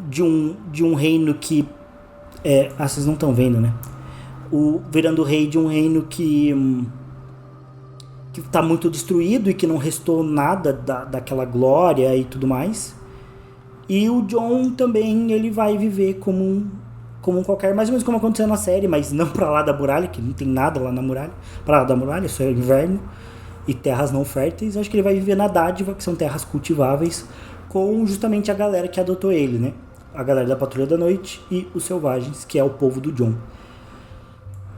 de um reino que... vocês não estão vendo, né? Virando rei de um reino que está muito destruído e que não restou nada daquela glória e tudo mais. E o Jon também, ele vai viver como qualquer, mais ou menos como aconteceu na série, mas não pra lá da muralha, que não tem nada lá na muralha. Pra lá da muralha, só é inverno e terras não férteis. Acho que ele vai viver na Dádiva, que são terras cultiváveis, com justamente a galera que adotou ele, né? A galera da Patrulha da Noite e os Selvagens, que é o povo do Jon.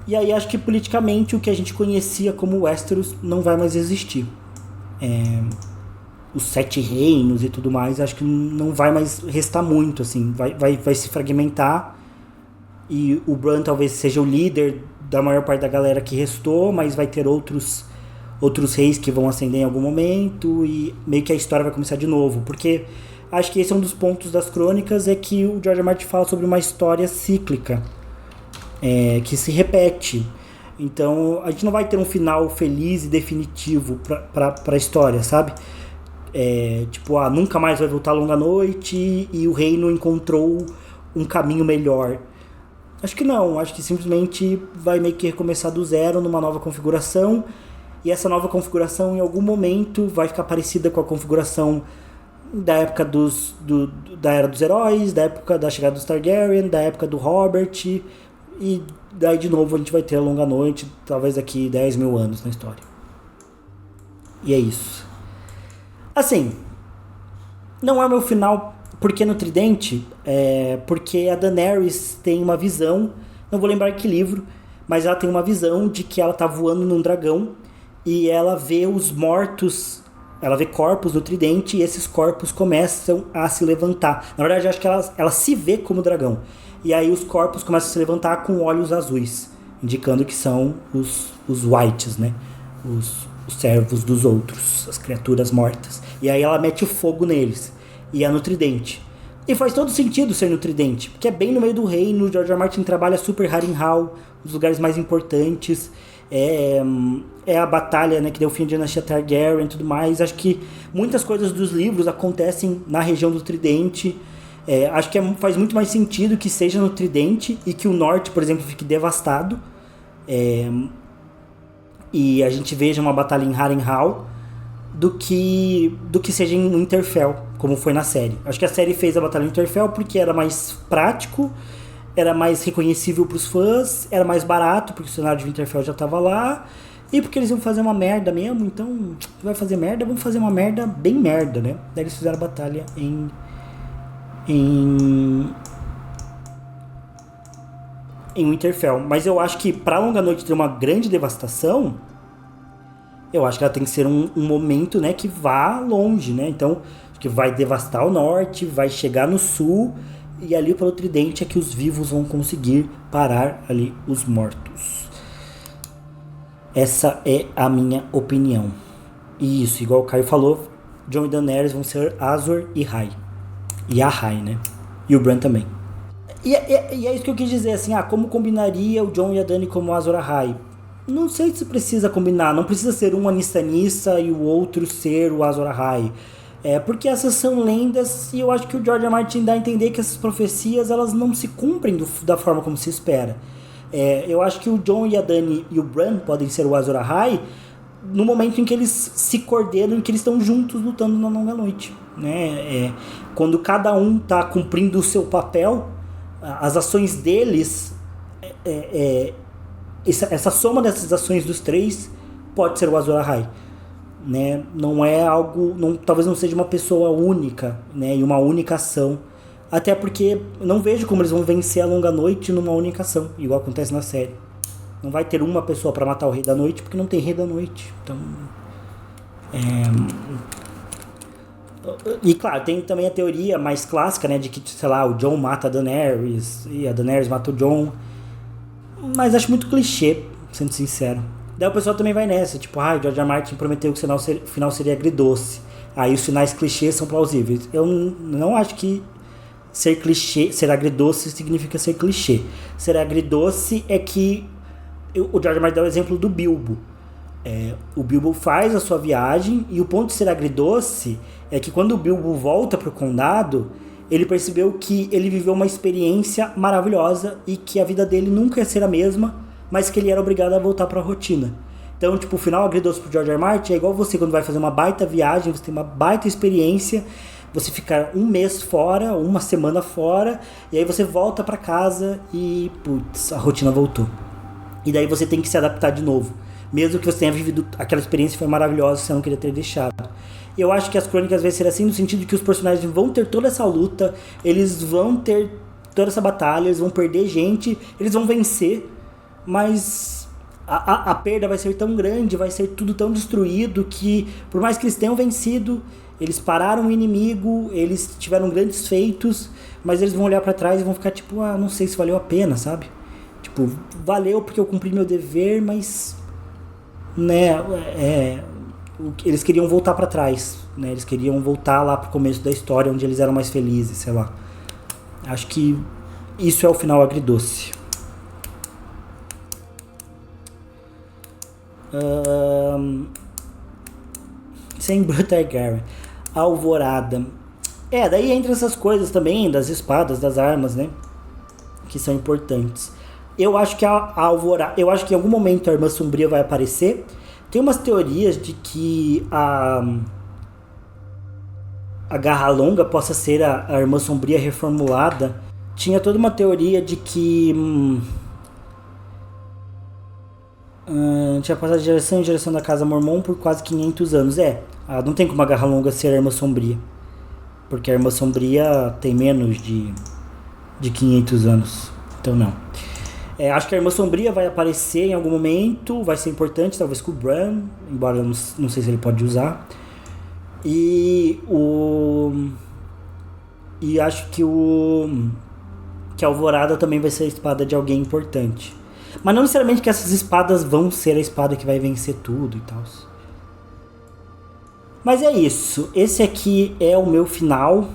E aí acho que politicamente o que a gente conhecia como Westeros não vai mais existir. Os 7 reinos e tudo mais, acho que não vai mais restar muito, assim. Vai se fragmentar. E o Bran talvez seja o líder da maior parte da galera que restou, mas vai ter outros reis que vão ascender em algum momento, e meio que a história vai começar de novo. Porque acho que esse é um dos pontos das crônicas, é que o George R. R. Martin fala sobre uma história cíclica, que se repete. Então a gente não vai ter um final feliz e definitivo pra história, sabe? Nunca mais vai voltar a longa noite e o reino encontrou um caminho melhor. Acho que não, acho que simplesmente vai meio que recomeçar do zero numa nova configuração, e essa nova configuração em algum momento vai ficar parecida com a configuração da época da Era dos Heróis, da época da chegada dos Targaryen, da época do Robert, e daí de novo a gente vai ter a Longa Noite, talvez daqui 10 mil anos na história. E é isso. Assim, não é o meu final, porque no Tridente, porque a Daenerys tem uma visão, não vou lembrar que livro, mas ela tem uma visão de que ela tá voando num dragão e ela vê os mortos, ela vê corpos no Tridente e esses corpos começam a se levantar. Na verdade, eu acho que ela se vê como dragão. E aí os corpos começam a se levantar com olhos azuis, indicando que são os Whites, né? Os servos dos outros, as criaturas mortas. E aí ela mete o fogo neles. E é no Tridente. E faz todo sentido ser no Tridente, porque é bem no meio do reino. O George R. R. Martin trabalha super Harrenhal, um dos lugares mais importantes. É a batalha, né, que deu fim à dinastia Targaryen e tudo mais. Acho que muitas coisas dos livros acontecem na região do Tridente. Acho que faz muito mais sentido que seja no Tridente e que o norte, por exemplo, fique devastado. E a gente veja uma batalha em Harrenhal do que seja em Winterfell, como foi na série. Acho que a série fez a batalha em Winterfell porque era mais prático, era mais reconhecível pros fãs, era mais barato, porque o cenário de Winterfell já tava lá, e porque eles iam fazer uma merda mesmo, então, vai fazer merda, vamos fazer uma merda bem merda, né? Daí eles fizeram a batalha em Winterfell. Mas eu acho que pra Longa Noite ter uma grande devastação, eu acho que ela tem que ser um momento, né, que vá longe, né? Então, acho que vai devastar o norte, vai chegar no sul, e ali pelo Tridente é que os vivos vão conseguir parar ali os mortos. Essa é a minha opinião. E isso, igual o Caio falou, Jon e Daenerys vão ser Azor e Rai. E a Rai, né? E o Bran também. E é isso que eu quis dizer, assim, como combinaria o Jon e a Dany como Azor Ahai? Não sei se precisa combinar, não precisa ser um a Nissa e o outro ser o Azor Ahai. Porque essas são lendas e eu acho que o George R. R. Martin dá a entender que essas profecias elas não se cumprem da forma como se espera. Eu acho que o Jon e a Dany e o Bran podem ser o Azor Ahai no momento em que eles se coordenam e que eles estão juntos lutando na Longa Noite, né? Quando cada um está cumprindo o seu papel, as ações deles, essa soma dessas ações dos três pode ser o Azor Ahai, né? Não é algo, talvez não seja uma pessoa única, né? E uma única ação, até porque eu não vejo como eles vão vencer a Longa Noite numa única ação, igual acontece na série. Não vai ter uma pessoa para matar o Rei da Noite, porque não tem Rei da Noite. Então, e claro, tem também a teoria mais clássica, né, de que, sei lá, o Jon mata a Daenerys e a Daenerys mata o Jon. Mas acho muito clichê, sendo sincero. Daí o pessoal também vai nessa, tipo, o George R. R. Martin prometeu que o final seria agridoce. Aí os finais clichês são plausíveis. Eu não acho que ser agridoce significa ser clichê. Ser agridoce é que o George R. R. Martin dá o exemplo do Bilbo. O Bilbo faz a sua viagem e o ponto de ser agridoce é que quando o Bilbo volta pro condado, ele percebeu que ele viveu uma experiência maravilhosa e que a vida dele nunca ia ser a mesma, mas que ele era obrigado a voltar pra rotina. Então, tipo, o final agridoce pro George R. R. Martin é igual você quando vai fazer uma baita viagem, você tem uma baita experiência, você fica um mês fora, uma semana fora, e aí você volta pra casa e, putz, a rotina voltou. E daí você tem que se adaptar de novo. Mesmo que você tenha vivido aquela experiência que foi maravilhosa, você não queria ter deixado. E eu acho que as crônicas vão ser assim, no sentido de que os personagens vão ter toda essa luta, eles vão ter toda essa batalha, eles vão perder gente, eles vão vencer, mas a perda vai ser tão grande, vai ser tudo tão destruído, que por mais que eles tenham vencido, eles pararam o inimigo, eles tiveram grandes feitos, mas eles vão olhar pra trás e vão ficar tipo, não sei se valeu a pena, sabe? Tipo, valeu porque eu cumpri meu dever, mas, né, eles queriam voltar pra trás, né? Eles queriam voltar lá pro começo da história, onde eles eram mais felizes, sei lá. Acho que isso é o final agridoce. Sem Targaryen. Alvorada. Daí entra essas coisas também, das espadas, das armas, né? que são importantes. Eu acho que a Alvorada, eu acho que em algum momento a Irmã Sombria vai aparecer. Tem umas teorias de que a Garra Longa possa ser a Irmã Sombria reformulada. Tinha toda uma teoria de que tinha passado de geração em geração da Casa Mormon por quase 500 anos. Não tem como a Garra Longa ser a Irmã Sombria, porque a Irmã Sombria tem menos de 500 anos. Então não. Acho que a Irmã Sombria vai aparecer em algum momento, vai ser importante, talvez com o Bran, embora eu não sei se ele pode usar. E acho que a Alvorada também vai ser a espada de alguém importante. Mas não necessariamente que essas espadas vão ser a espada que vai vencer tudo e tal. Mas é isso. Esse aqui é o meu final.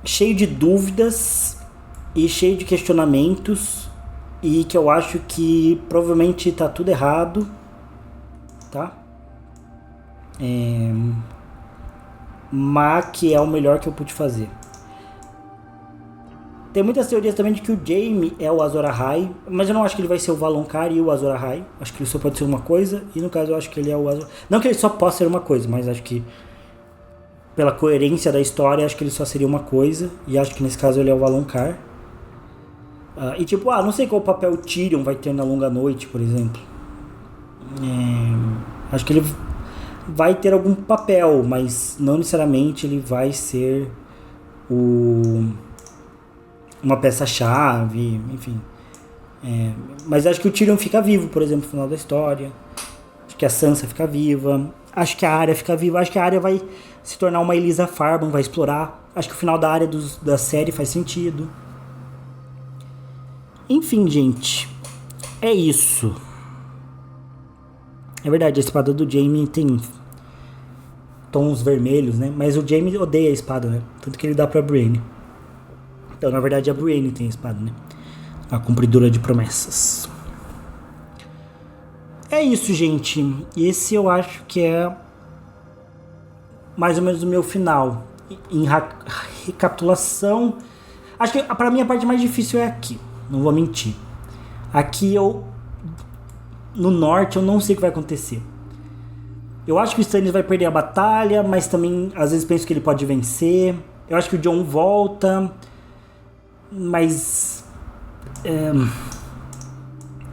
Cheio de dúvidas e cheio de questionamentos. E que eu acho que provavelmente tá tudo errado. Tá? Mas que é o melhor que eu pude fazer. Tem muitas teorias também de que o Jaime é o Azor Ahai, mas eu não acho que ele vai ser o Valonqar e o Azor Ahai. Acho que ele só pode ser uma coisa, e no caso eu acho que ele é o Azor... Não que ele só possa ser uma coisa, mas acho que pela coerência da história, acho que ele só seria uma coisa, e acho que nesse caso ele é o Valonqar. Não sei qual papel o Tyrion vai ter na Longa Noite, por exemplo. Acho que ele vai ter algum papel, mas não necessariamente ele vai ser uma peça-chave, enfim. Mas acho que o Tyrion fica vivo, por exemplo, no final da história. Acho que a Sansa fica viva. Acho que a Arya fica viva. Acho que a Arya vai se tornar uma Elisa Farban, vai explorar. Acho que o final da Arya da série faz sentido. Enfim, gente. É isso. É verdade, a espada do Jaime tem tons vermelhos, né? Mas o Jaime odeia a espada, né? Tanto que ele dá pra Brienne. Então, na verdade, a Brienne tem a espada, né? A cumpridora de promessas. É isso, gente. Esse eu acho que é mais ou menos o meu final. Em recapitulação, acho que pra mim a parte mais difícil é aqui. Não vou mentir. Aqui no norte eu não sei o que vai acontecer. Eu acho que o Stannis vai perder a batalha, mas também às vezes penso que ele pode vencer. Eu acho que o Jon volta, mas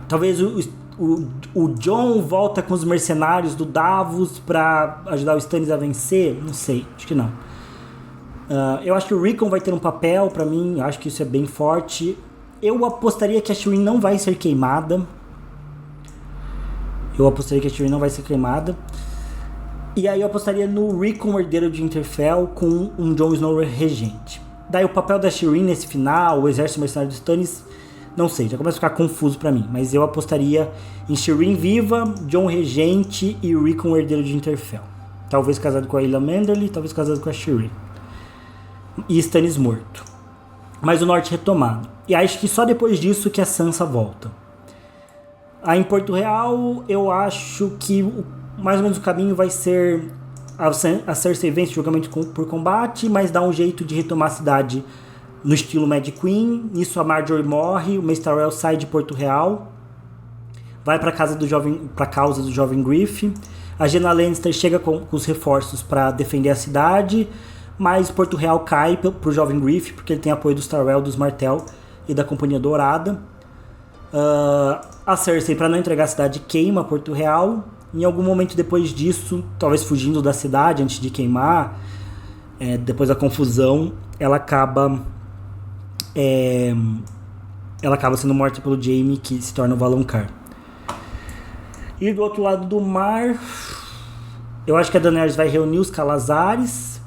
talvez o Jon volta com os mercenários do Davos pra ajudar o Stannis a vencer. Não sei, acho que não. Eu acho que o Rickon vai ter um papel pra mim. Acho que isso é bem forte. Eu apostaria que a Shireen não vai ser queimada. E aí eu apostaria no Rickon, herdeiro de Winterfell, com um Jon Snow regente. Daí o papel da Shireen nesse final, o exército mercenário do Stannis, não sei, já começa a ficar confuso pra mim. Mas eu apostaria em Shireen viva, Jon regente e Rickon, herdeiro de Winterfell. Talvez casado com a Ilha Manderly, talvez casado com a Shireen. E Stannis morto. Mas o norte retomado. E acho que só depois disso que a Sansa volta. Aí em Porto Real, eu acho que mais ou menos o caminho vai ser a Cersei vence o julgamento por combate, mas dá um jeito de retomar a cidade no estilo Mad Queen. Nisso a Marjorie morre, o Mace Tyrell sai de Porto Real, vai para causa do jovem Griff. A Jaina Lannister chega com os reforços para defender a cidade, mas Porto Real cai pro jovem Griff, porque ele tem apoio dos Tyrell, dos Martell e da Companhia Dourada. A Cersei, para não entregar a cidade, queima Porto Real. Em algum momento depois disso, talvez fugindo da cidade antes de queimar, depois da confusão, ela acaba sendo morta pelo Jaime, que se torna o Valonqar. E do outro lado do mar, eu acho que a Daenerys vai reunir os Calazares.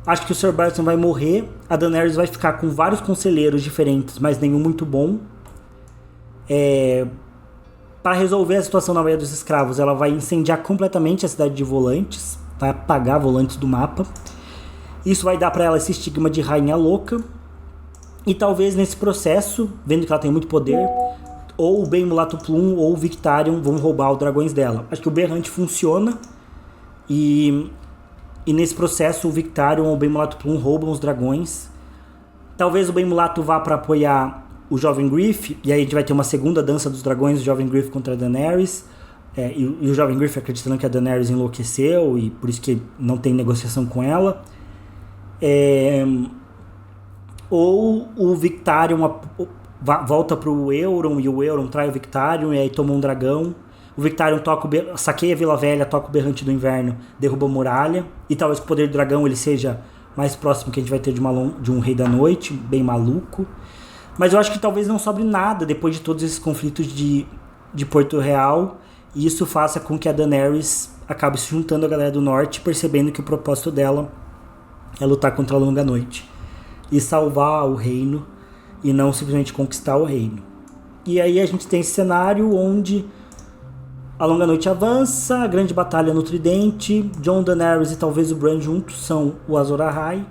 Acho que o Sir Barristan vai morrer. A Daenerys vai ficar com vários conselheiros diferentes, mas nenhum muito bom. Para resolver a situação na Baía dos Escravos, ela vai incendiar completamente a cidade de Volantes, vai apagar Volantes do mapa. Isso vai dar para ela esse estigma de rainha louca. E talvez nesse processo, vendo que ela tem muito poder, ou o Ben Mulato Plum ou o Victarion vão roubar os dragões dela. Acho que o Berrante funciona e nesse processo o Victarion ou o Ben Mulato Plum roubam os dragões Talvez o Ben Mulato vá pra apoiar o Jovem Griff, e aí a gente vai ter uma segunda dança dos dragões, o Jovem Griff contra a Daenerys, e o Jovem Griff acreditando que a Daenerys enlouqueceu, e por isso que não tem negociação com ela. Ou o Victarion volta pro Euron, e o Euron trai o Victarion, e aí toma um dragão. O Victarion saqueia a Vila Velha, toca o Berrante do Inverno, derruba a muralha, e talvez com o poder do dragão ele seja mais próximo que a gente vai ter de um Rei da Noite, bem maluco. Mas eu acho que talvez não sobre nada depois de todos esses conflitos de Porto Real, e isso faça com que a Daenerys acabe se juntando à galera do Norte, percebendo que o propósito dela é lutar contra a Longa Noite e salvar o reino, e não simplesmente conquistar o reino. E aí a gente tem esse cenário onde a Longa Noite avança, a grande batalha no Tridente, Jon, Daenerys e talvez o Bran juntos são o Azor Ahai.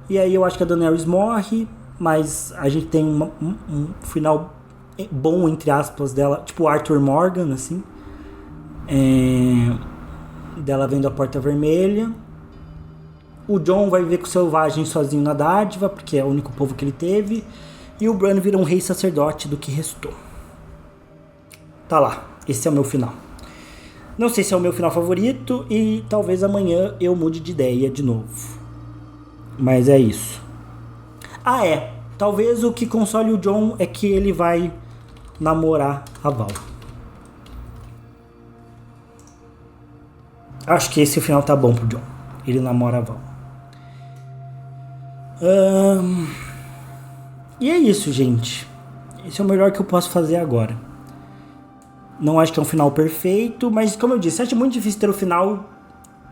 E aí eu acho que a Daenerys morre, mas a gente tem um final bom, entre aspas, dela, tipo Arthur Morgan, assim. Dela vendo a Porta Vermelha. O Jon vai viver com o Selvagem sozinho na dádiva, porque é o único povo que ele teve. E o Bran vira um rei sacerdote do que restou. Tá lá. Esse é o meu final. Não sei se é o meu final favorito e talvez amanhã eu mude de ideia de novo. Mas é isso. Talvez o que console o Jon é que ele vai namorar a Val. Acho que esse final tá bom pro Jon. Ele namora a Val. E é isso, gente. Esse é o melhor que eu posso fazer agora. Não acho que é um final perfeito, mas como eu disse, acho muito difícil ter o final,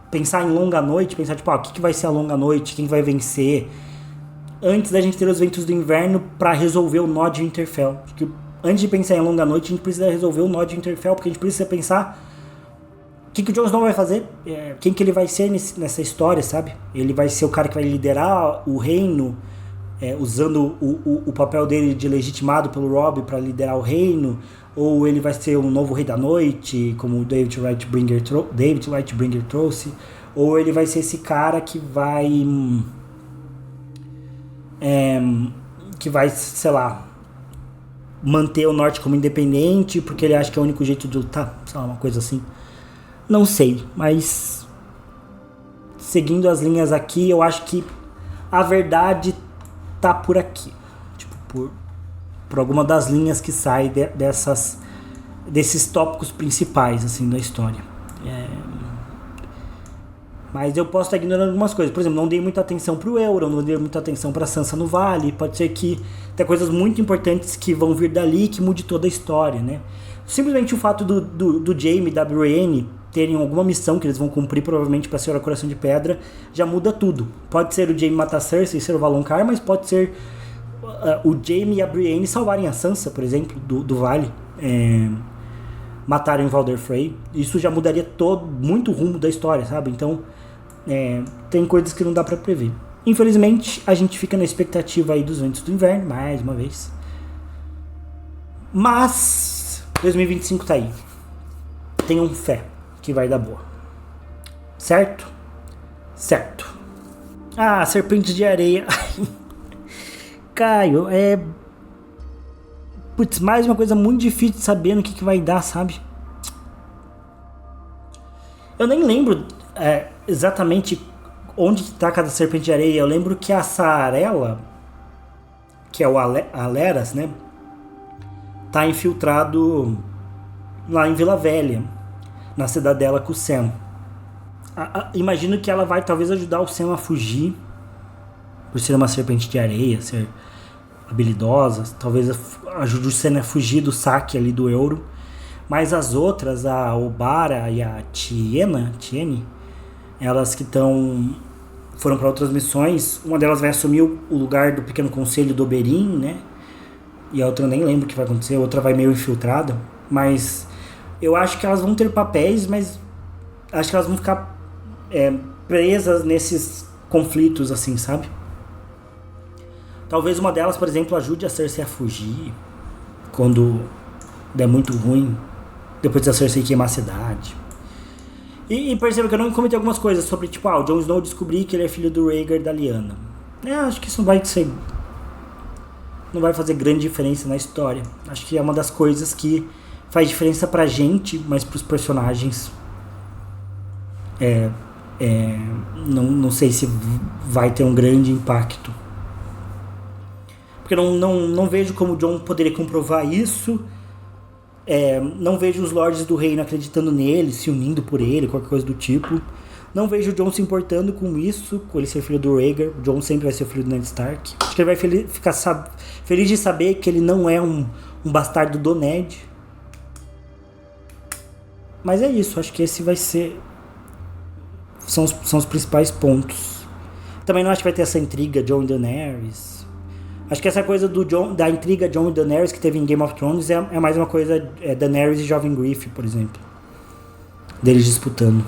pensar em Longa Noite, pensar tipo, o que vai ser a Longa Noite, quem vai vencer, antes da gente ter os Ventos do Inverno pra resolver o nó de Winterfell. Acho que antes de pensar em Longa Noite, a gente precisa resolver o nó de Winterfell, porque a gente precisa pensar o que o Jon Snow vai fazer, quem que ele vai ser nessa história, sabe? Ele vai ser o cara que vai liderar o reino, usando o papel dele de legitimado pelo Robb para liderar o reino, ou ele vai ser um novo Rei da Noite, como o David Lightbringer trouxe, ou ele vai ser esse cara que vai, sei lá, manter o Norte como independente, porque ele acha que é o único jeito de lutar, sei lá, uma coisa assim. Não sei, mas seguindo as linhas aqui, eu acho que a verdade tá por aqui, tipo, por alguma das linhas que sai desses tópicos principais, assim, da história. Mas eu posso estar ignorando algumas coisas. Por exemplo, não dei muita atenção pro Euron, não dei muita atenção pra Sansa no Vale. Pode ser que tenha coisas muito importantes que vão vir dali que mude toda a história, né? Simplesmente o fato do Jaime e da Brienne terem alguma missão que eles vão cumprir, provavelmente pra Senhora Coração de Pedra, já muda tudo. Pode ser o Jaime matar Cersei e ser o Valonqar, mas pode ser o Jaime e a Brienne salvarem a Sansa, por exemplo, do Vale, matarem Walder Frey. Isso já mudaria muito o rumo da história, sabe? Então, tem coisas que não dá pra prever. Infelizmente, a gente fica na expectativa aí dos Ventos do Inverno, mais uma vez. Mas 2025 tá aí. Tenham fé que vai dar boa. Certo? Certo. Serpentes de areia. Caio, putz, mais uma coisa muito difícil de saber no que vai dar, sabe? Eu nem lembro exatamente onde que tá cada serpente de areia. Eu lembro que a Sarela, que é o Aleras, né? Tá infiltrado lá em Vila Velha, na cidadela com o Sam. Imagino que ela vai talvez ajudar o Sam a fugir, por ser uma serpente de areia, ser habilidosa, talvez ajude o Sam a fugir do saque ali do Euro. Mas as outras, a Obara e a Tiene, elas que foram para outras missões, uma delas vai assumir o lugar do pequeno conselho do Oberyn, né? E a outra eu nem lembro o que vai acontecer, a outra vai meio infiltrada, mas eu acho que elas vão ter papéis, mas acho que elas vão ficar presas nesses conflitos, assim, sabe? Talvez uma delas, por exemplo, ajude a Cersei a fugir quando der muito ruim, depois da Cersei queimar a cidade. E perceba que eu não comentei algumas coisas sobre, tipo, o Jon Snow descobrir que ele é filho do Rhaegar da Lyanna. Acho que isso não vai ser não vai fazer grande diferença na história. Acho que é uma das coisas que faz diferença pra gente, mas pros personagens não sei se vai ter um grande impacto. Porque não vejo como o Jon poderia comprovar isso. Não vejo os Lordes do Reino acreditando nele, se unindo por ele, qualquer coisa do tipo. Não vejo o Jon se importando com isso, com ele ser filho do Rhaegar. O Jon sempre vai ser o filho do Ned Stark. Acho que ele vai ficar feliz de saber que ele não é um bastardo do Ned. Mas é isso, acho que esse vai ser... São os principais pontos. Também não acho que vai ter essa intriga Jon e Daenerys. Acho que essa coisa da intriga Jon e Daenerys que teve em Game of Thrones é mais uma coisa Daenerys e Jovem Griff, por exemplo. Deles disputando.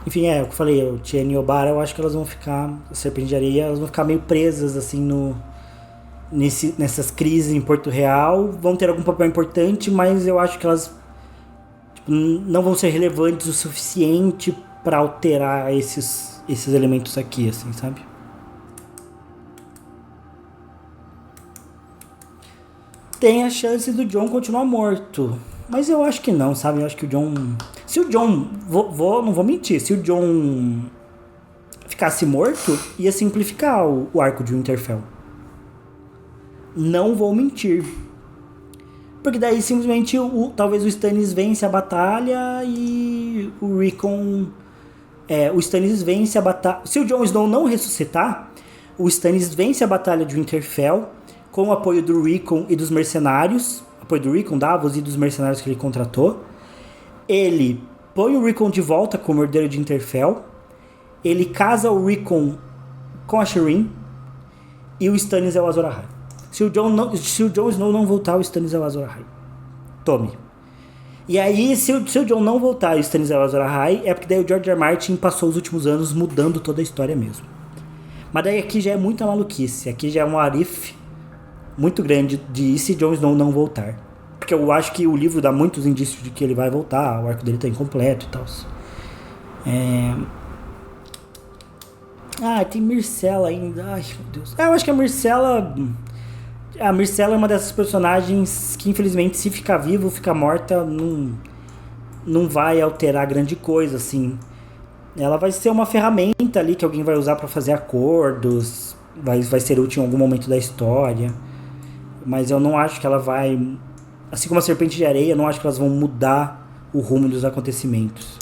Enfim, o que eu falei, o Tyrion e o Obara, eu acho que elas vão ficar, Serpente de Areia, elas vão ficar meio presas, assim, nessas crises em Porto Real. Vão ter algum papel importante, mas eu acho que elas não vão ser relevantes o suficiente pra alterar esses elementos aqui, assim, sabe? Tem a chance do Jon continuar morto, mas eu acho que não, sabe? Eu acho que o Jon... Se o Jon... não vou mentir. Se o Jon ficasse morto, ia simplificar o arco de Winterfell. Não vou mentir. Porque daí simplesmente talvez o Stannis vence a batalha e o Rickon... o Stannis vence a batalha... Se o Jon Snow não ressuscitar, o Stannis vence a batalha de Winterfell com o apoio do Rickon e dos mercenários. Apoio do Rickon, Davos e dos mercenários que ele contratou. Ele põe o Rickon de volta como herdeiro de Winterfell. Ele casa o Rickon com a Shireen. E o Stannis é o Azor Ahai. Se o Jon Snow não voltar, o Stannis é o Azor Ahai. Tome. E aí, se o Jon não voltar e o Stannis é o Azor Ahai, é porque daí o George R. R. Martin passou os últimos anos mudando toda a história mesmo. Mas daí aqui já é muita maluquice. Aqui já é um arif muito grande de se Jon Snow não voltar. Porque eu acho que o livro dá muitos indícios de que ele vai voltar, o arco dele tá incompleto e tal. Tem Myrcella ainda. Ai, meu Deus. Eu acho que a Myrcella é uma dessas personagens que, infelizmente, se ficar viva ou ficar morta, não vai alterar grande coisa, assim. Ela vai ser uma ferramenta ali que alguém vai usar pra fazer acordos, vai ser útil em algum momento da história. Mas eu não acho que ela vai... Assim como a Serpente de Areia, eu não acho que elas vão mudar o rumo dos acontecimentos.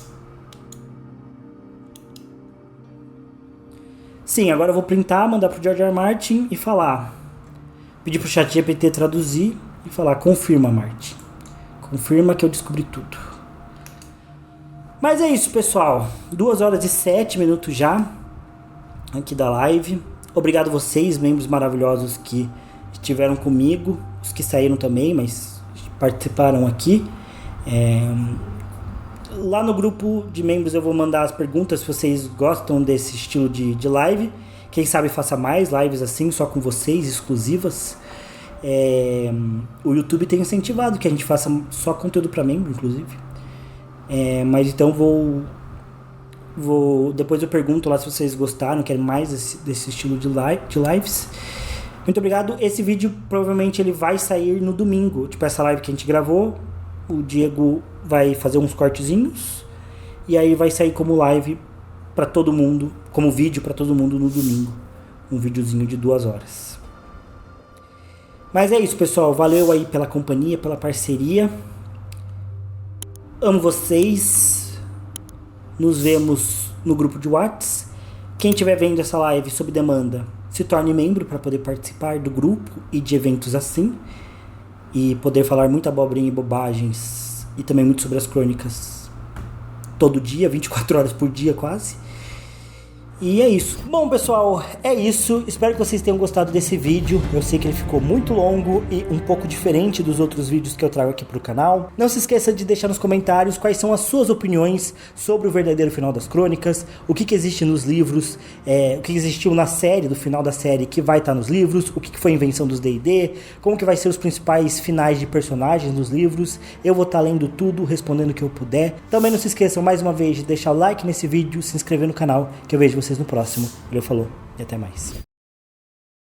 Sim, agora eu vou printar, mandar pro George R. R. Martin e falar. Pedir pro ChatGPT traduzir e falar: confirma, Martin. Confirma que eu descobri tudo. Mas é isso, pessoal. 2h07 já aqui da live. Obrigado vocês, membros maravilhosos que estiveram comigo. Os que saíram também, mas participaram aqui. Lá no grupo de membros eu vou mandar as perguntas se vocês gostam desse estilo de live. Quem sabe faça mais lives assim, só com vocês, exclusivas. O YouTube tem incentivado que a gente faça só conteúdo para membro, inclusive. Mas então depois eu pergunto lá se vocês gostaram, querem mais desse estilo de lives. Muito obrigado. Esse vídeo provavelmente ele vai sair no domingo. Tipo, essa live que a gente gravou, o Diego vai fazer uns cortezinhos e aí vai sair como live para todo mundo, como vídeo para todo mundo no domingo. Um videozinho de 2 horas. Mas é isso, pessoal. Valeu aí pela companhia, pela parceria. Amo vocês. Nos vemos no grupo de Whats. Quem estiver vendo essa live sob demanda, se torne membro para poder participar do grupo e de eventos assim. E poder falar muita abobrinha e bobagens. E também muito sobre as crônicas. Todo dia, 24 horas por dia quase. E é isso. Bom, pessoal, é isso. Espero que vocês tenham gostado desse vídeo. Eu sei que ele ficou muito longo e um pouco diferente dos outros vídeos que eu trago aqui pro canal. Não se esqueça de deixar nos comentários quais são as suas opiniões sobre o verdadeiro final das crônicas, o que existe nos livros, o que existiu na série, do final da série que vai estar nos livros, o que foi invenção dos D&D, como que vai ser os principais finais de personagens nos livros. Eu vou estar lendo tudo, respondendo o que eu puder. Também não se esqueçam mais uma vez de deixar o like nesse vídeo, se inscrever no canal, que eu vejo vocês no próximo. Valeu, falou. e até mais.